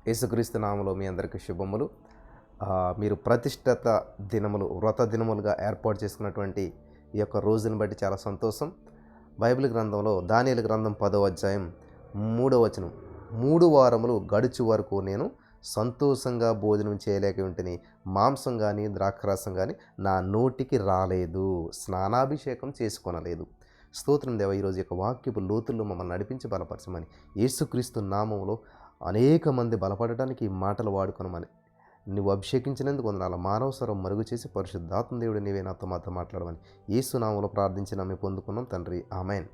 యేసుక్రీస్తు నామములో మీ అందరికీ శుభములు. మీరు ప్రతిష్ఠిత దినములు, వ్రత దినములుగా ఏర్పాటు చేసుకున్నటువంటి ఈ యొక్క రోజుని బట్టి చాలా సంతోషం. బైబిల్ గ్రంథంలో దానియేలు గ్రంథం 10వ అధ్యాయం 3వ వచనం, 3 వారములు గడుచు వరకు నేను సంతోషంగా భోజనం చేయలేక ఉంటిని, మాంసం కానీ ద్రాక్షరసం కానీ నా నోటికి రాలేదు, స్నానాభిషేకం చేసుకొనలేదు. స్తోత్రం దేవ. ఈరోజు యొక్క వాక్యపు లోతుల్లో మమ్మల్ని నడిపించి బలపరచమని, యేసుక్రీస్తు నామములో అనేక మంది బలపడటానికి ఈ మాటలు వాడుకొనమని, నువ్వు అభిషేకించినందుకు వందనాలు. మానవ స్వరం మరుగు చేసి పరిశుద్ధాత్మ దేవుడు నీవే నాతో మాట్లాడమని యేసు నామములో ప్రార్థించి నమ్మి పొందుకున్నాం తండ్రి, ఆమెన్.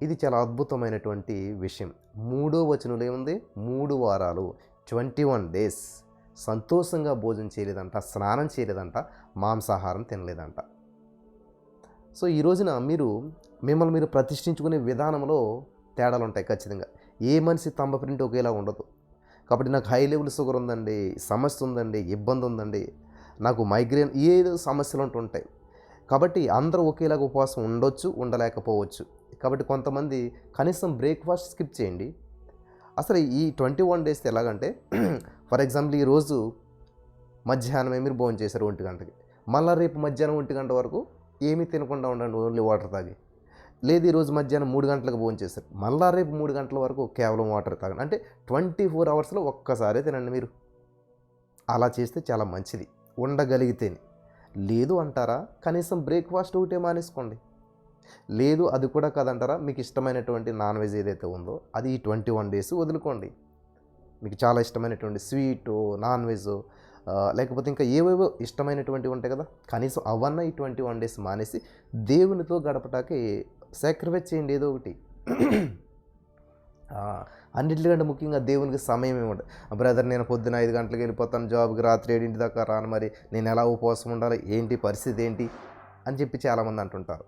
ఇది చాలా అద్భుతమైనటువంటి విషయం. 3వ వచనంలో ఏముంది? 3 వారాలు 21 days సంతోషంగా భోజనం చేయలేదంట, స్నానం చేయలేదంట, మాంసాహారం తినలేదంట. సో ఈ రోజున మిమ్మల్ని మీరు ప్రతిష్ఠించుకునే విధానంలో తేడాలు ఉంటాయి ఖచ్చితంగా. ఏ మనిషి తంబ ప్రింట్ ఒకేలా ఉండదు. కాబట్టి నాకు హై లెవెల్ షుగర్ ఉందండి, సమస్య ఉందండి, ఇబ్బంది ఉందండి, నాకు మైగ్రేన్, ఏదో సమస్యలు ఉంటుంటాయి. కాబట్టి అందరూ ఒకేలాగా ఉపవాసం ఉండొచ్చు, ఉండలేకపోవచ్చు. కాబట్టి కొంతమంది కనీసం బ్రేక్ఫాస్ట్ స్కిప్ చేయండి. అసలు ఈ 21 days ఎలాగంటే, ఫర్ ఎగ్జాంపుల్ ఈరోజు మధ్యాహ్నమే మీరు భోజనం చేశారు 1 గంటకి, మళ్ళీ రేపు మధ్యాహ్నం 1 గంట వరకు ఏమీ తినకుండా ఉండండి, ఓన్లీ వాటర్ తాగి. లేదు ఈరోజు మధ్యాహ్నం 3 గంటలకు భోజనం చేశారు, మళ్ళా రేపు 3 గంటల వరకు కేవలం వాటర్ తాగండి. అంటే 24 hours ఒక్కసారే తినండి మీరు. అలా చేస్తే చాలా మంచిది ఉండగలిగితేనే. లేదు అంటారా, కనీసం బ్రేక్ఫాస్ట్ ఒకటే మానేసుకోండి. లేదు అది కూడా కాదంటారా, మీకు ఇష్టమైనటువంటి నాన్ వెజ్ ఏదైతే ఉందో అది ఈ 21 days వదులుకోండి. మీకు చాలా ఇష్టమైనటువంటి స్వీటు, నాన్ వెజ్, లేకపోతే ఇంకా ఏవేవో ఇష్టమైనటువంటివి ఉంటాయి కదా, కనీసం అవన్నీ ఈ 21 days మానేసి దేవునితో గడపటానికి సాక్రిఫైస్ చేయండి ఏదో ఒకటి. అన్నిటికంటే ముఖ్యంగా దేవునికి సమయం ఏముంటుంది. బ్రదర్ నేను పొద్దున 5 గంటలకు వెళ్ళిపోతాను జాబ్కి, రాత్రి 7 దాకా రాను, మరి నేను ఎలా ఉపవాసం ఉండాలి, ఏంటి పరిస్థితి ఏంటి అని చెప్పి చాలామంది అంటుంటారు.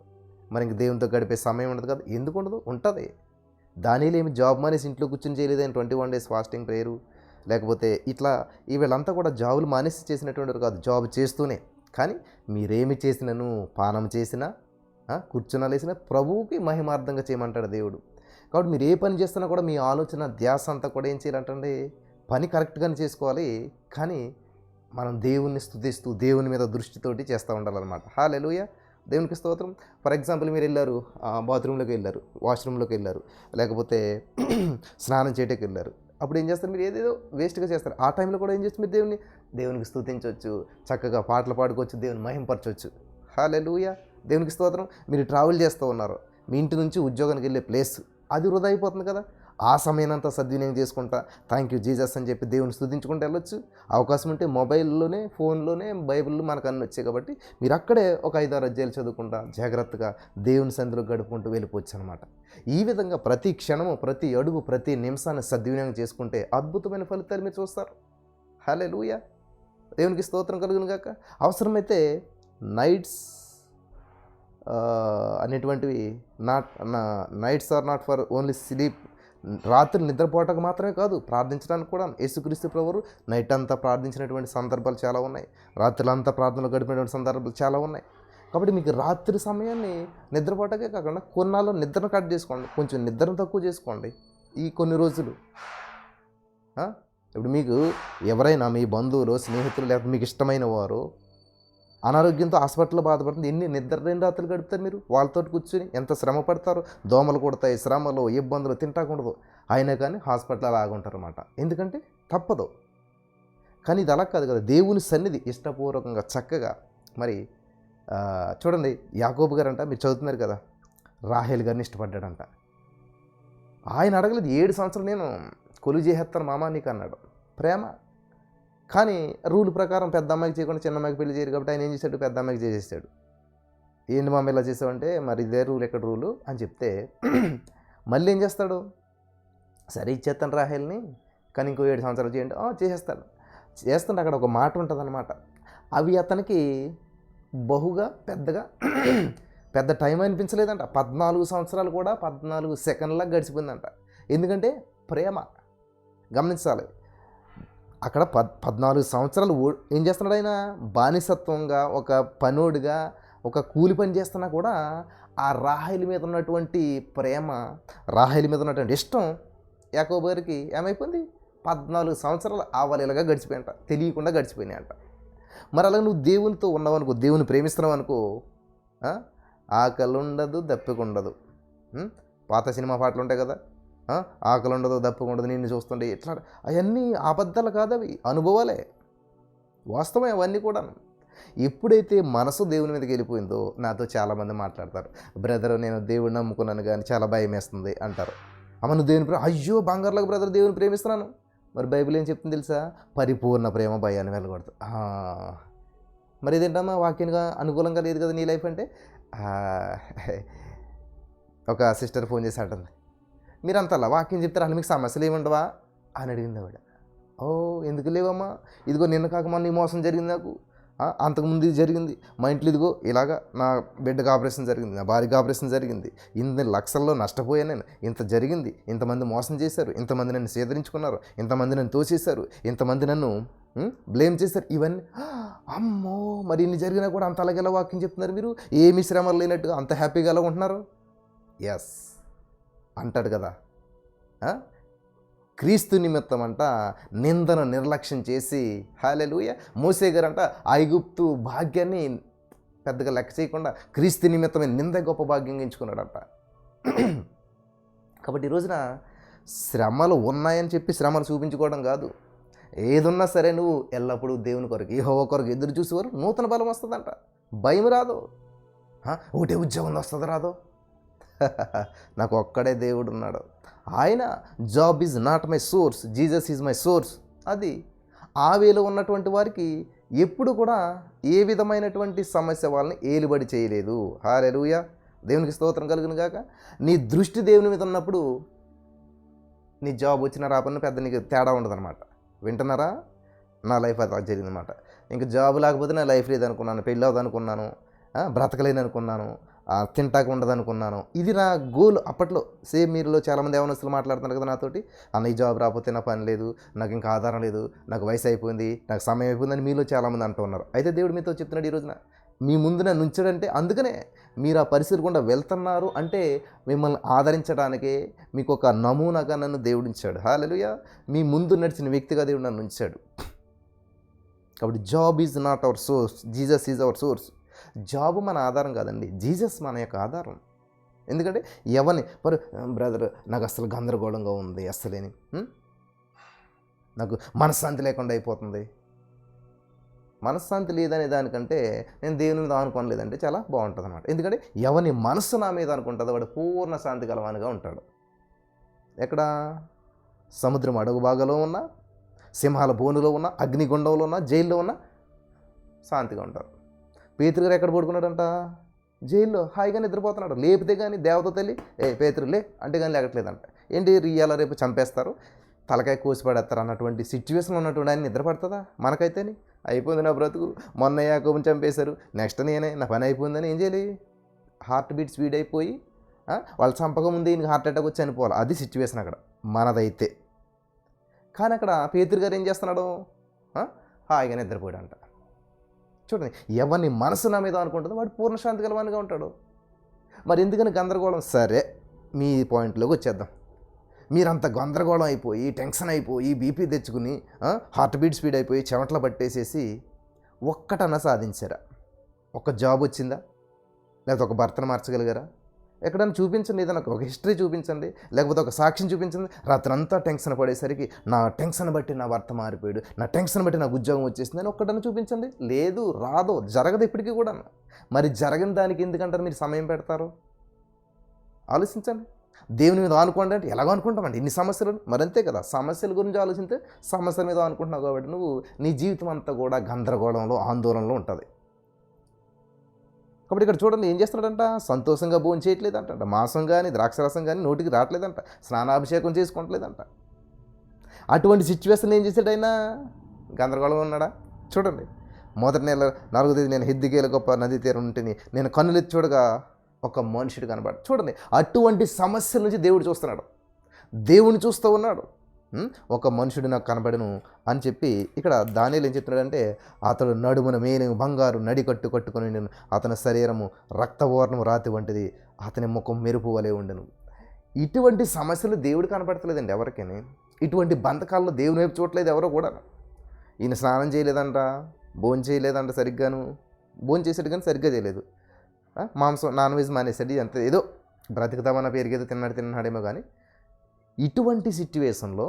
మరి ఇంక దేవునితో గడిపే సమయం ఉండదు కదా. ఎందుకు ఉండదు? ఉంటుంది. దానిలో ఏమి జాబ్ మానేసి ఇంట్లో కూర్చొని చేయలేదని 21 days ఫాస్టింగ్ ప్రేయరు, లేకపోతే ఇట్లా వీళ్ళంతా కూడా జాబులు మానేసి చేసినటువంటి కాదు, జాబ్ చేస్తూనే. కానీ మీరేమి చేసినను, పానం చేసినా, కూర్చున్నా లేసినా ప్రభువుకి మహిమార్థంగా చేయమంటాడు దేవుడు. కాబట్టి మీరు ఏ పని చేస్తున్నా కూడా మీ ఆలోచన ధ్యాస అంతా కూడా ఏం చేయాలంటే పని కరెక్ట్గానే చేసుకోవాలి. కానీ మనం దేవుణ్ణి స్తుతిస్తూ దేవుని మీద దృష్టితోటి చేస్తూ ఉండాలన్నమాట. హల్లెలూయా, దేవునికి స్తోత్రం. ఫర్ ఎగ్జాంపుల్ మీరు వెళ్ళారు, బాత్రూంలోకి వెళ్ళారు, వాష్రూమ్లోకి వెళ్ళారు, లేకపోతే స్నానం చేయడానికి వెళ్ళారు. అప్పుడు ఏం చేస్తారు? మీరు ఏదేదో వేస్ట్గా చేస్తారు. ఆ టైంలో కూడా ఏం చేస్తారు? మీరు దేవునికి స్తుతించవచ్చు, చక్కగా పాటలు పాడుకోవచ్చు, దేవుని మహింపరచవచ్చు. హల్లెలూయా, దేవునికి స్తోత్రం. మీరు ట్రావెల్ చేస్తూ ఉన్నారు, మీ ఇంటి నుంచి ఉద్యోగానికి వెళ్ళే ప్లేస్ అది వృధా అయిపోతుంది కదా. ఆ సమయానంతా సద్వినియోగం చేసుకుంటా థ్యాంక్ యూ జీసస్ అని చెప్పి దేవుని స్తుతించుకుంటూ వెళ్ళొచ్చు. అవకాశం ఉంటే మొబైల్లోనే, ఫోన్లోనే బైబిల్లో మనకు అన్నీ వచ్చాయి కాబట్టి మీరు అక్కడే ఒక 5-6 అధ్యాయాలు చదువుకుంటా జాగ్రత్తగా దేవుని సంధిలో గడుపుకుంటూ వెళ్ళిపోవచ్చు అనమాట. ఈ విధంగా ప్రతి క్షణము, ప్రతి అడుగు, ప్రతి నిమిషాన్ని సద్వినియోగం చేసుకుంటే అద్భుతమైన ఫలితాలు మీరు చూస్తారు. హల్లెలూయా, దేవునికి స్తోత్రం కలుగును గాక. అవసరమైతే నైట్స్ అనేటువంటివి nights are not for only sleep, రాత్రి నిద్రపోవటానికి మాత్రమే కాదు, ప్రార్థించడానికి కూడా. యేసుక్రీస్తు ప్రభువు నైట్ అంతా ప్రార్థించినటువంటి సందర్భాలు చాలా ఉన్నాయి, రాత్రులంతా ప్రార్థనలు గడిపినటువంటి సందర్భాలు చాలా ఉన్నాయి. కాబట్టి మీకు రాత్రి సమయాన్ని నిద్రపోవటాకే కాకుండా కొన్నాళ్ళు నిద్రను కట్ చేసుకోండి, కొంచెం నిద్రను తక్కువ చేసుకోండి ఈ కొన్ని రోజులు. ఇప్పుడు మీకు ఎవరైనా మీ బంధువులు, స్నేహితులు, లేకపోతే మీకు ఇష్టమైన వారు అనారోగ్యంతో హాస్పిటల్లో బాధపడుతుంది, ఎన్ని నిద్ర 2 రాత్రులు గడుపుతారు మీరు వాళ్ళతో కూర్చుని? ఎంత శ్రమ పడతారు, దోమలు కొడతాయి, శ్రమలు, ఇబ్బందులు, తింటాకూడదు, అయినా కానీ హాస్పిటల్ అలాగుంటారు అన్నమాట. ఎందుకంటే తప్పదు. కానీ ఇది అలా కాదు కదా, దేవుని సన్నిధి ఇష్టపూర్వకంగా చక్కగా. మరి చూడండి, యాకోబు గారు అంట, మీరు చదువుతున్నారు కదా, రాహేల్ గారిని ఇష్టపడ్డాడంట. ఆయన అడగలేదు 7 సంవత్సరాలు నేను కొలువు చేసేస్తాను మామా నీకు అన్నాడు. ప్రేమ. కానీ రూల్ ప్రకారం పెద్ద అమ్మాయికి చేయకుండా చిన్న అమ్మాయికి పెళ్లి చేయరు కాబట్టి ఆయన ఏం చేశాడు? పెద్ద అమ్మాయికి చేసేసాడు. ఏంటి మామ ఇలా చేసావంటే, మరి ఇదే రూల్, ఎక్కడ రూలు అని చెప్తే మళ్ళీ ఏం చేస్తాడు? సరే ఇచ్చేస్తాను రాహేల్ని, కానీ ఇంకో 7 సంవత్సరాలు చేయండి. చేస్తుంటే అక్కడ ఒక మాట ఉంటుందన్నమాట. అవి అతనికి బహుగా పెద్ద టైం అనిపించలేదంట. 14 సంవత్సరాలు కూడా 14 సెకండ్లా గడిచిపోయిందంట. ఎందుకంటే ప్రేమ. గమనించాలి, అక్కడ 14 సంవత్సరాలు ఏం చేస్తున్నాడు ఆయన? బానిసత్వంగా, ఒక పనోడిగా, ఒక కూలి పని చేస్తున్నా కూడా ఆ రాహేలు మీద ఉన్నటువంటి ప్రేమ, రాహేలు మీద ఉన్నటువంటి ఇష్టం యాకోబు గారికి ఏమైపోయింది? 14 సంవత్సరాలు ఆవలిలాగా గడిచిపోయాయంట, తెలియకుండా గడిచిపోయినాయంట. మరి అలాగే నువ్వు దేవునితో ఉన్నావు అనుకో, దేవుని ప్రేమిస్తున్నావు అనుకో, ఆకలి ఉండదు, దప్పిక ఉండదు. పాత సినిమా పాటలు ఉంటాయి కదా, ఆకలి ఉండదు, దప్పిక ఉండదు, నిన్ను చూస్తుండే ఇట్లా. అవన్నీ అబద్ధాలు కాదు, అవి అనుభవాలే, వాస్తవమే అవన్నీ కూడా. ఎప్పుడైతే మనసు దేవుని మీదకి వెళ్ళిపోయిందో, నాతో చాలామంది మాట్లాడతారు, బ్రదర్ నేను దేవుడిని నమ్ముకున్నాను కానీ చాలా భయం వేస్తుంది అంటారు. అమ్మ నువ్వు దేవుని అయ్యో బంగారులకు బ్రదర్ దేవుని ప్రేమిస్తున్నాను. మరి బైబిల్ ఏం చెప్తుంది తెలుసా? పరిపూర్ణ ప్రేమ భయాన్ని వెళ్ళకూడదు. మరి ఇదేంటమ్మా వాక్యంగా అనుకూలంగా లేదు కదా నీ లైఫ్ అంటే. ఒక సిస్టర్ ఫోన్ చేసి అంటుంది, మీరు అంతలా వాక్యం చెప్తారు, అసలు మీకు సమస్యలు ఏముండవా అని అడిగింది ఆవిడ. ఎందుకు లేవమ్మా, ఇదిగో నిన్న కాక మొన్న ఈ మోసం జరిగింది నాకు, అంతకుముందు ఇది జరిగింది, మా ఇంట్లో ఇదిగో ఇలాగా నా బిడ్డకు ఆపరేషన్ జరిగింది, నా భార్యకి ఆపరేషన్ జరిగింది, ఇన్ని లక్షల్లో నష్టపోయాను నేను, ఇంత జరిగింది, ఇంతమంది మోసం చేశారు, ఇంతమంది నన్ను సేదరించుకున్నారు, ఇంతమంది నన్ను తోసేశారు, ఇంతమంది నన్ను బ్లేమ్ చేశారు. ఇవన్నీ అమ్మో, మరి ఇన్ని జరిగినా కూడా అంత అలాగేలా వాక్యం చెప్తున్నారు మీరు, ఏమి శ్రమలు లేనట్టుగా అంత హ్యాపీగా ఎలా ఉంటున్నారు? ఎస్ అంటాడు కదా, క్రీస్తు నిమిత్తం అంట నిందను నిర్లక్ష్యం చేసి, హల్లెలూయా, మోసే గారంట ఐగుప్తు భాగ్యాన్ని పెద్దగా లెక్క చేయకుండా క్రీస్తు నిమిత్తమే నింద గొప్ప భాగ్యంగా ఎంచుకున్నాడంట. కాబట్టి ఈ రోజున శ్రమలు ఉన్నాయని చెప్పి శ్రమలు చూపించుకోవడం కాదు, ఏదున్నా సరే నువ్వు ఎల్లప్పుడూ దేవుని కొరకు యెహోవా కొరకు ఎదురు చూసేవారు నూతన బలం వస్తుందంట, భయం రాదు. ఒకటే ఉద్యోగం వస్తుంది రాదు. నాకు ఒక్కడే దేవుడు ఉన్నాడు, ఆయన job is not my source, Jesus is my source. అది ఆ వేలో ఉన్నటువంటి వారికి ఎప్పుడు కూడా ఏ విధమైనటువంటి సమస్య వాళ్ళని ఏలుబడి చేయలేదు. హల్లెలూయా, దేవునికి స్తోత్రం కలుగును గాక. నీ దృష్టి దేవుని మీద ఉన్నప్పుడు నీ జాబ్ వచ్చినా రాపన్న పెద్ద నీకు తేడా ఉండదు అనమాట. వింటున్నారా? నా లైఫ్ అది జరిగిందన్నమాట. ఇంకా జాబ్ లేకపోతే నా లైఫ్ లేదనుకున్నాను, పెళ్ళి అవ్వదనుకున్నాను, బ్రతకలేను అనుకున్నాను, తింటాక ఉండదు అనుకున్నాను. ఇది నా గోల్ అప్పట్లో. సేమ్ మీరులో చాలామంది యవనస్తులు మాట్లాడుతున్నారు కదా నాతోటి, అన్న ఈ జాబ్ రాకపోతే నా పని లేదు, నాకు ఇంకా ఆధారం లేదు, నాకు వయసు అయిపోయింది, నాకు సమయం అయిపోయిందని మీలో చాలామంది అంటూ ఉన్నారు. అయితే దేవుడు మీతో చెప్తున్నాడు ఈ రోజున, మీ ముందు నన్ను ఉంచాడంటే అందుకనే మీరు ఆ పరిస్థితి గుండా వెళ్తున్నారు అంటే మిమ్మల్ని ఆదరించడానికే, మీకు ఒక నమూనాగా నన్ను దేవుడు ఉంచాడు. హల్లెలూయా, మీ ముందు నడిచిన వ్యక్తిగా దేవుడు నన్ను ఉంచాడు. కాబట్టి job is not our source, Jesus is our source. Job మన ఆధారం కాదండి, జీసస్ మన యొక్క ఆధారం. ఎందుకంటే ఎవరిని బ్రదర్ నాకు అసలు గందరగోళంగా ఉంది, అస్సలేని నాకు మనశ్శాంతి లేకుండా అయిపోతుంది. మనశ్శాంతి లేదనే దానికంటే నేను దేవుని మీద అనుకోలేదంటే చాలా బాగుంటుంది అన్నమాట. ఎందుకంటే ఎవరిని మనస్సు నా మీద అనుకుంటుందో వాడు పూర్ణ శాంతి గలవానిగా ఉంటాడు. ఎక్కడ? సముద్రం అడుగు భాగంలో ఉన్న, సింహాల బోనులో ఉన్న, అగ్నిగుండంలో ఉన్న, జైల్లో ఉన్న శాంతిగా ఉంటారు. పేతురు గారు ఎక్కడ పడుకున్నాడంట? జైల్లో హాయిగా నిద్రపోతున్నాడు. లేపితే కానీ దేవత తల్లి పేతురు లే అంటే కానీ లేకట్లేదంట. ఏంటి ఇవాళ రేపు చంపేస్తారు, తలకాయ కోసిపడేస్తారు అన్నటువంటి సిచ్యువేషన్లో ఉన్నటువంటి ఆయన నిద్రపడుతుందా? మనకైతేనే అయిపోయింది నా బ్రతుకు, మొన్న యాకోబుని చంపేశారు, నెక్స్ట్ నేనే, నా పని అయిపోయిందని ఏం చేయాలి? హార్ట్ బీట్ స్పీడ్ అయిపోయి వాళ్ళు చంపక ముందు ఈయనకి హార్ట్ అటాక్ వచ్చి చనిపోవాలి. అది సిచ్యువేషన్ అక్కడ మనదైతే. కానీ అక్కడ పేతురు గారు ఏం చేస్తున్నాడు? హాయిగా నిద్రపోయాడంట. చూడండి, ఎవరిని మనసు నా మీద అనుకుంటుందో వాడు పూర్ణశాంతి గలవానిగా ఉంటాడు. మరి ఎందుకని గందరగోళం? సరే, మీ పాయింట్లోకి వచ్చేద్దాం. మీరంత గందరగోళం అయిపోయి, టెన్షన్ అయిపోయి, బీపీ తెచ్చుకుని, హార్ట్ బీట్ స్పీడ్ అయిపోయి, చెమటలు పట్టేసేసి ఒక్కటన్నా సాధించారా? ఒక జాబ్ వచ్చిందా? లేకపోతే ఒక భర్తను మార్చగలిగారా? ఎక్కడైనా చూపించండి, ఏదైనా ఒక హిస్టరీ చూపించండి, లేకపోతే ఒక సాక్ష్యం చూపించండి. రాత్రంతా టెన్షన్ పడేసరికి నా టెన్షన్ బట్టి నా భర్త మారిపోయాడు, నా టెన్షన్ బట్టి నాకు ఉద్యోగం వచ్చేసింది అని ఒక్కటన్నా చూపించండి. లేదు, రాదు, జరగదు ఇప్పటికీ కూడా. మరి జరగని దానికి ఎందుకంటారు మీరు సమయం పెడతారు? ఆలోచించండి. దేవుని మీద ఆనుకోండి అంటే ఎలాగో అనుకుంటామండి ఇన్ని సమస్యలు, మరంతే కదా. సమస్యల గురించి ఆలోచిస్తే సమస్యల మీద అనుకుంటున్నావు కాబట్టి నువ్వు నీ జీవితం అంతా కూడా గందరగోళంలో, ఆందోళనలో ఉంటుంది. కాబట్టి ఇక్కడ చూడండి ఏం చేస్తున్నాడంట? సంతోషంగా భోజనం చేయట్లేదంట, మాంసం కానీ ద్రాక్షరసం కానీ నోటికి రావట్లేదంట, స్నానాభిషేకం చేసుకోవట్లేదంట. అటువంటి సిచ్యువేషన్ ఏం చేశాడు ఆయన? గందరగోళంలో ఉన్నాడా? చూడండి, మొదటి నెల 4వ తేదీ నేను హిద్దికేల గొప్ప నదీ తీరం ఉంటేని నేను కన్నులెత్తి చూడగా ఒక మనుషుడు కనబడు. చూడండి, అటువంటి సమస్యల నుంచి దేవుడు చూస్తున్నాడు, దేవుని చూస్తూ ఉన్నాడు. ఒక మనుషుడు నాకు కనబడను అని చెప్పి ఇక్కడ దానియేలు ఏం చెప్తున్నాడంటే, అతడు నడుమున మేలు బంగారు నడికట్టు కట్టుకొని ఉండెను, అతని శరీరము రక్తవర్ణము రాతి వంటిది, అతని ముఖం మెరుపు వలె ఉండెను. ఇటువంటి సమస్యలు దేవుడు కనపడతలేదండి ఎవరికైనా. ఇటువంటి బంధకాల్లో దేవుని వైపు చూడలేదు ఎవరో కూడా. ఈయన స్నానం చేయలేదంట, భోజనం చేయలేదంట, సరిగ్గాను భోజనం చేసాడు కానీ సరిగ్గా చేయలేదు, మాంసం నాన్ వెజ్ మానేసాడు, అంతే. ఏదో బ్రతుకుతామన్న పేరుకి ఏదో తిన్నాడేమో. కానీ ఇటువంటి సిట్యువేషన్లో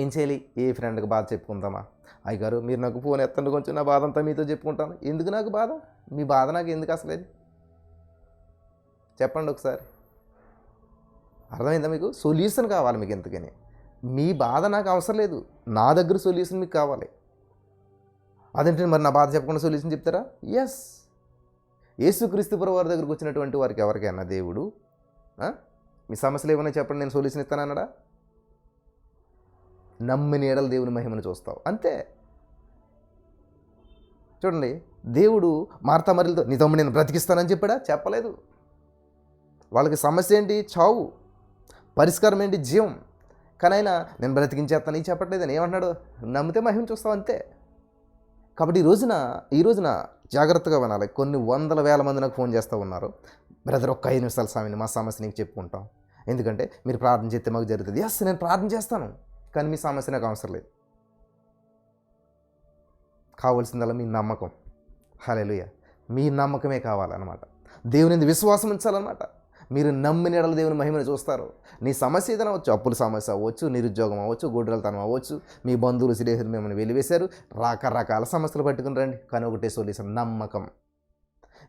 ఏం చేయాలి? ఏ ఫ్రెండ్కి బాధ చెప్పుకుందామా? అయ్యగారు మీరు నాకు ఫోన్ ఎత్తండి, కొంచెం నా బాధ అంతా మీతో చెప్పుకుంటాను. ఎందుకు నాకు బాధ? మీ బాధ నాకు ఎందుకు అసలేదు? చెప్పండి ఒకసారి. అర్థమైందా మీకు? సొల్యూషన్ కావాలి మీకు. ఎందుకని మీ బాధ నాకు అవసరం లేదు, నా దగ్గర సొల్యూషన్ మీకు కావాలి. అదేంటి మరి నా బాధ చెప్పకుండా సొల్యూషన్ చెప్తారా? ఎస్, యేసుక్రీస్తు ప్రభువు వారి దగ్గరకు వచ్చినటువంటి వారికి ఎవరికైనా దేవుడు మీ సమస్యలు ఏమైనా చెప్పండి నేను సొల్యూషన్ ఇస్తానన్నాడా? నమ్మిన ఎడల దేవుని మహిమను చూస్తావు, అంతే. చూడండి, దేవుడు మార్తా మరియలతో నీ తమ్ముడు నేను బ్రతికిస్తానని చెప్పాడా? చెప్పలేదు. వాళ్ళకి సమస్య ఏంటి? చావు. పరిష్కారం ఏంటి? జీవం. కానీ ఆయన నేను బ్రతికించేస్తాను ఇది చెప్పట్లేదని ఏమంటున్నాడు? నమ్మితే మహిమను చూస్తావు, అంతే. కాబట్టి ఈ రోజున జాగ్రత్తగా వినాలి. కొన్ని వందల వేల మంది నాకు ఫోన్ చేస్తూ ఉన్నారు, బ్రదర్ ఒక్క 5 నిమిషాలు స్వామిని మా సమస్య నీకు చెప్పుకుంటాం, ఎందుకంటే మీరు ప్రార్థన చేస్తే మాకు జరుగుతుంది. ఎస్, నేను ప్రార్థన చేస్తాను, కానీ మీ సమస్య నాకు అవసరం లేదు. కావాల్సిందల్లా మీ నమ్మకం. హల్లెలూయా. మీ నమ్మకమే కావాలన్నమాట. దేవుని విశ్వాసం ఉంచాలన్నమాట. మీరు నమ్మిన ఎడల దేవుని మహిమను చూస్తారు. నీ సమస్య ఏదైనా అవ్వచ్చు, అప్పుల సమస్య అవ్వచ్చు, నిరుద్యోగం అవ్వచ్చు, గొడ్రలతనం అవ్వచ్చు, మీ బంధువులు స్నేహితులు మిమ్మల్ని వెలివేశారు, రకరకాల సమస్యలు పట్టుకుని రండి, కానీ ఒకటే సొల్యూషన్, నమ్మకం.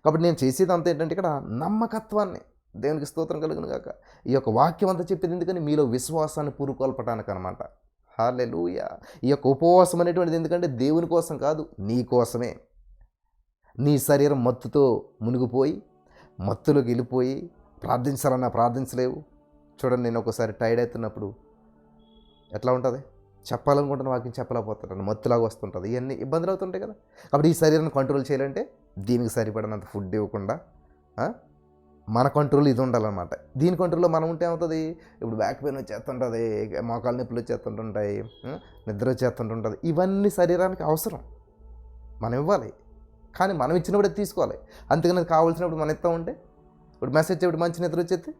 కాబట్టి నేను చేసేది అంతా ఏంటంటే ఇక్కడ నమ్మకత్వాన్ని, దేవునికి స్తోత్రం కలుగును గాక. ఈ యొక్క వాక్యం అంతా చెప్పింది ఎందుకని? మీలో విశ్వాసాన్ని పురుకొల్పటానికి అనమాట. హల్లెలూయా. ఈ యొక్క ఉపవాసం అనేటువంటిది ఎందుకంటే దేవుని కోసం కాదు, నీ కోసమే. నీ శరీరం మత్తుతో మునిగిపోయి, మత్తులోకి వెళ్ళిపోయి ప్రార్థించాలన్నా ప్రార్థించలేవు. చూడండి, నేను ఒకసారి టైర్డ్ అవుతున్నప్పుడు ఎట్లా ఉంటుంది? చెప్పాలనుకుంటున్న వాక్యం చెప్పలేకపోతున్నాను, మత్తులాగా వస్తుంటుంది, ఇవన్నీ ఇబ్బందులు అవుతుంటాయి కదా. కాబట్టి ఈ శరీరాన్ని కంట్రోల్ చేయాలంటే దీనికి సరిపడినంత ఫుడ్ ఇవ్వకుండా మన కంట్రోల్ ఇది ఉండాలన్నమాట. దీని కంట్రోల్లో మనం ఉంటే ఏమవుతుంది? ఇప్పుడు బ్యాక్ పెయిన్ వచ్చేస్తుంటుంది, మోకాలు నొప్పులు వచ్చేస్తుంటుంటాయి, నిద్ర వచ్చేస్తుంటుంటుంది. ఇవన్నీ శరీరానికి అవసరం, మనం ఇవ్వాలి. కానీ మనం ఇచ్చినప్పుడే తీసుకోవాలి. అంతేగాని అది కావాల్సినప్పుడు మనం ఇస్తూ ఉంటే, ఇప్పుడు మెసేజ్ చెప్పి మంచి నిద్ర వచ్చేది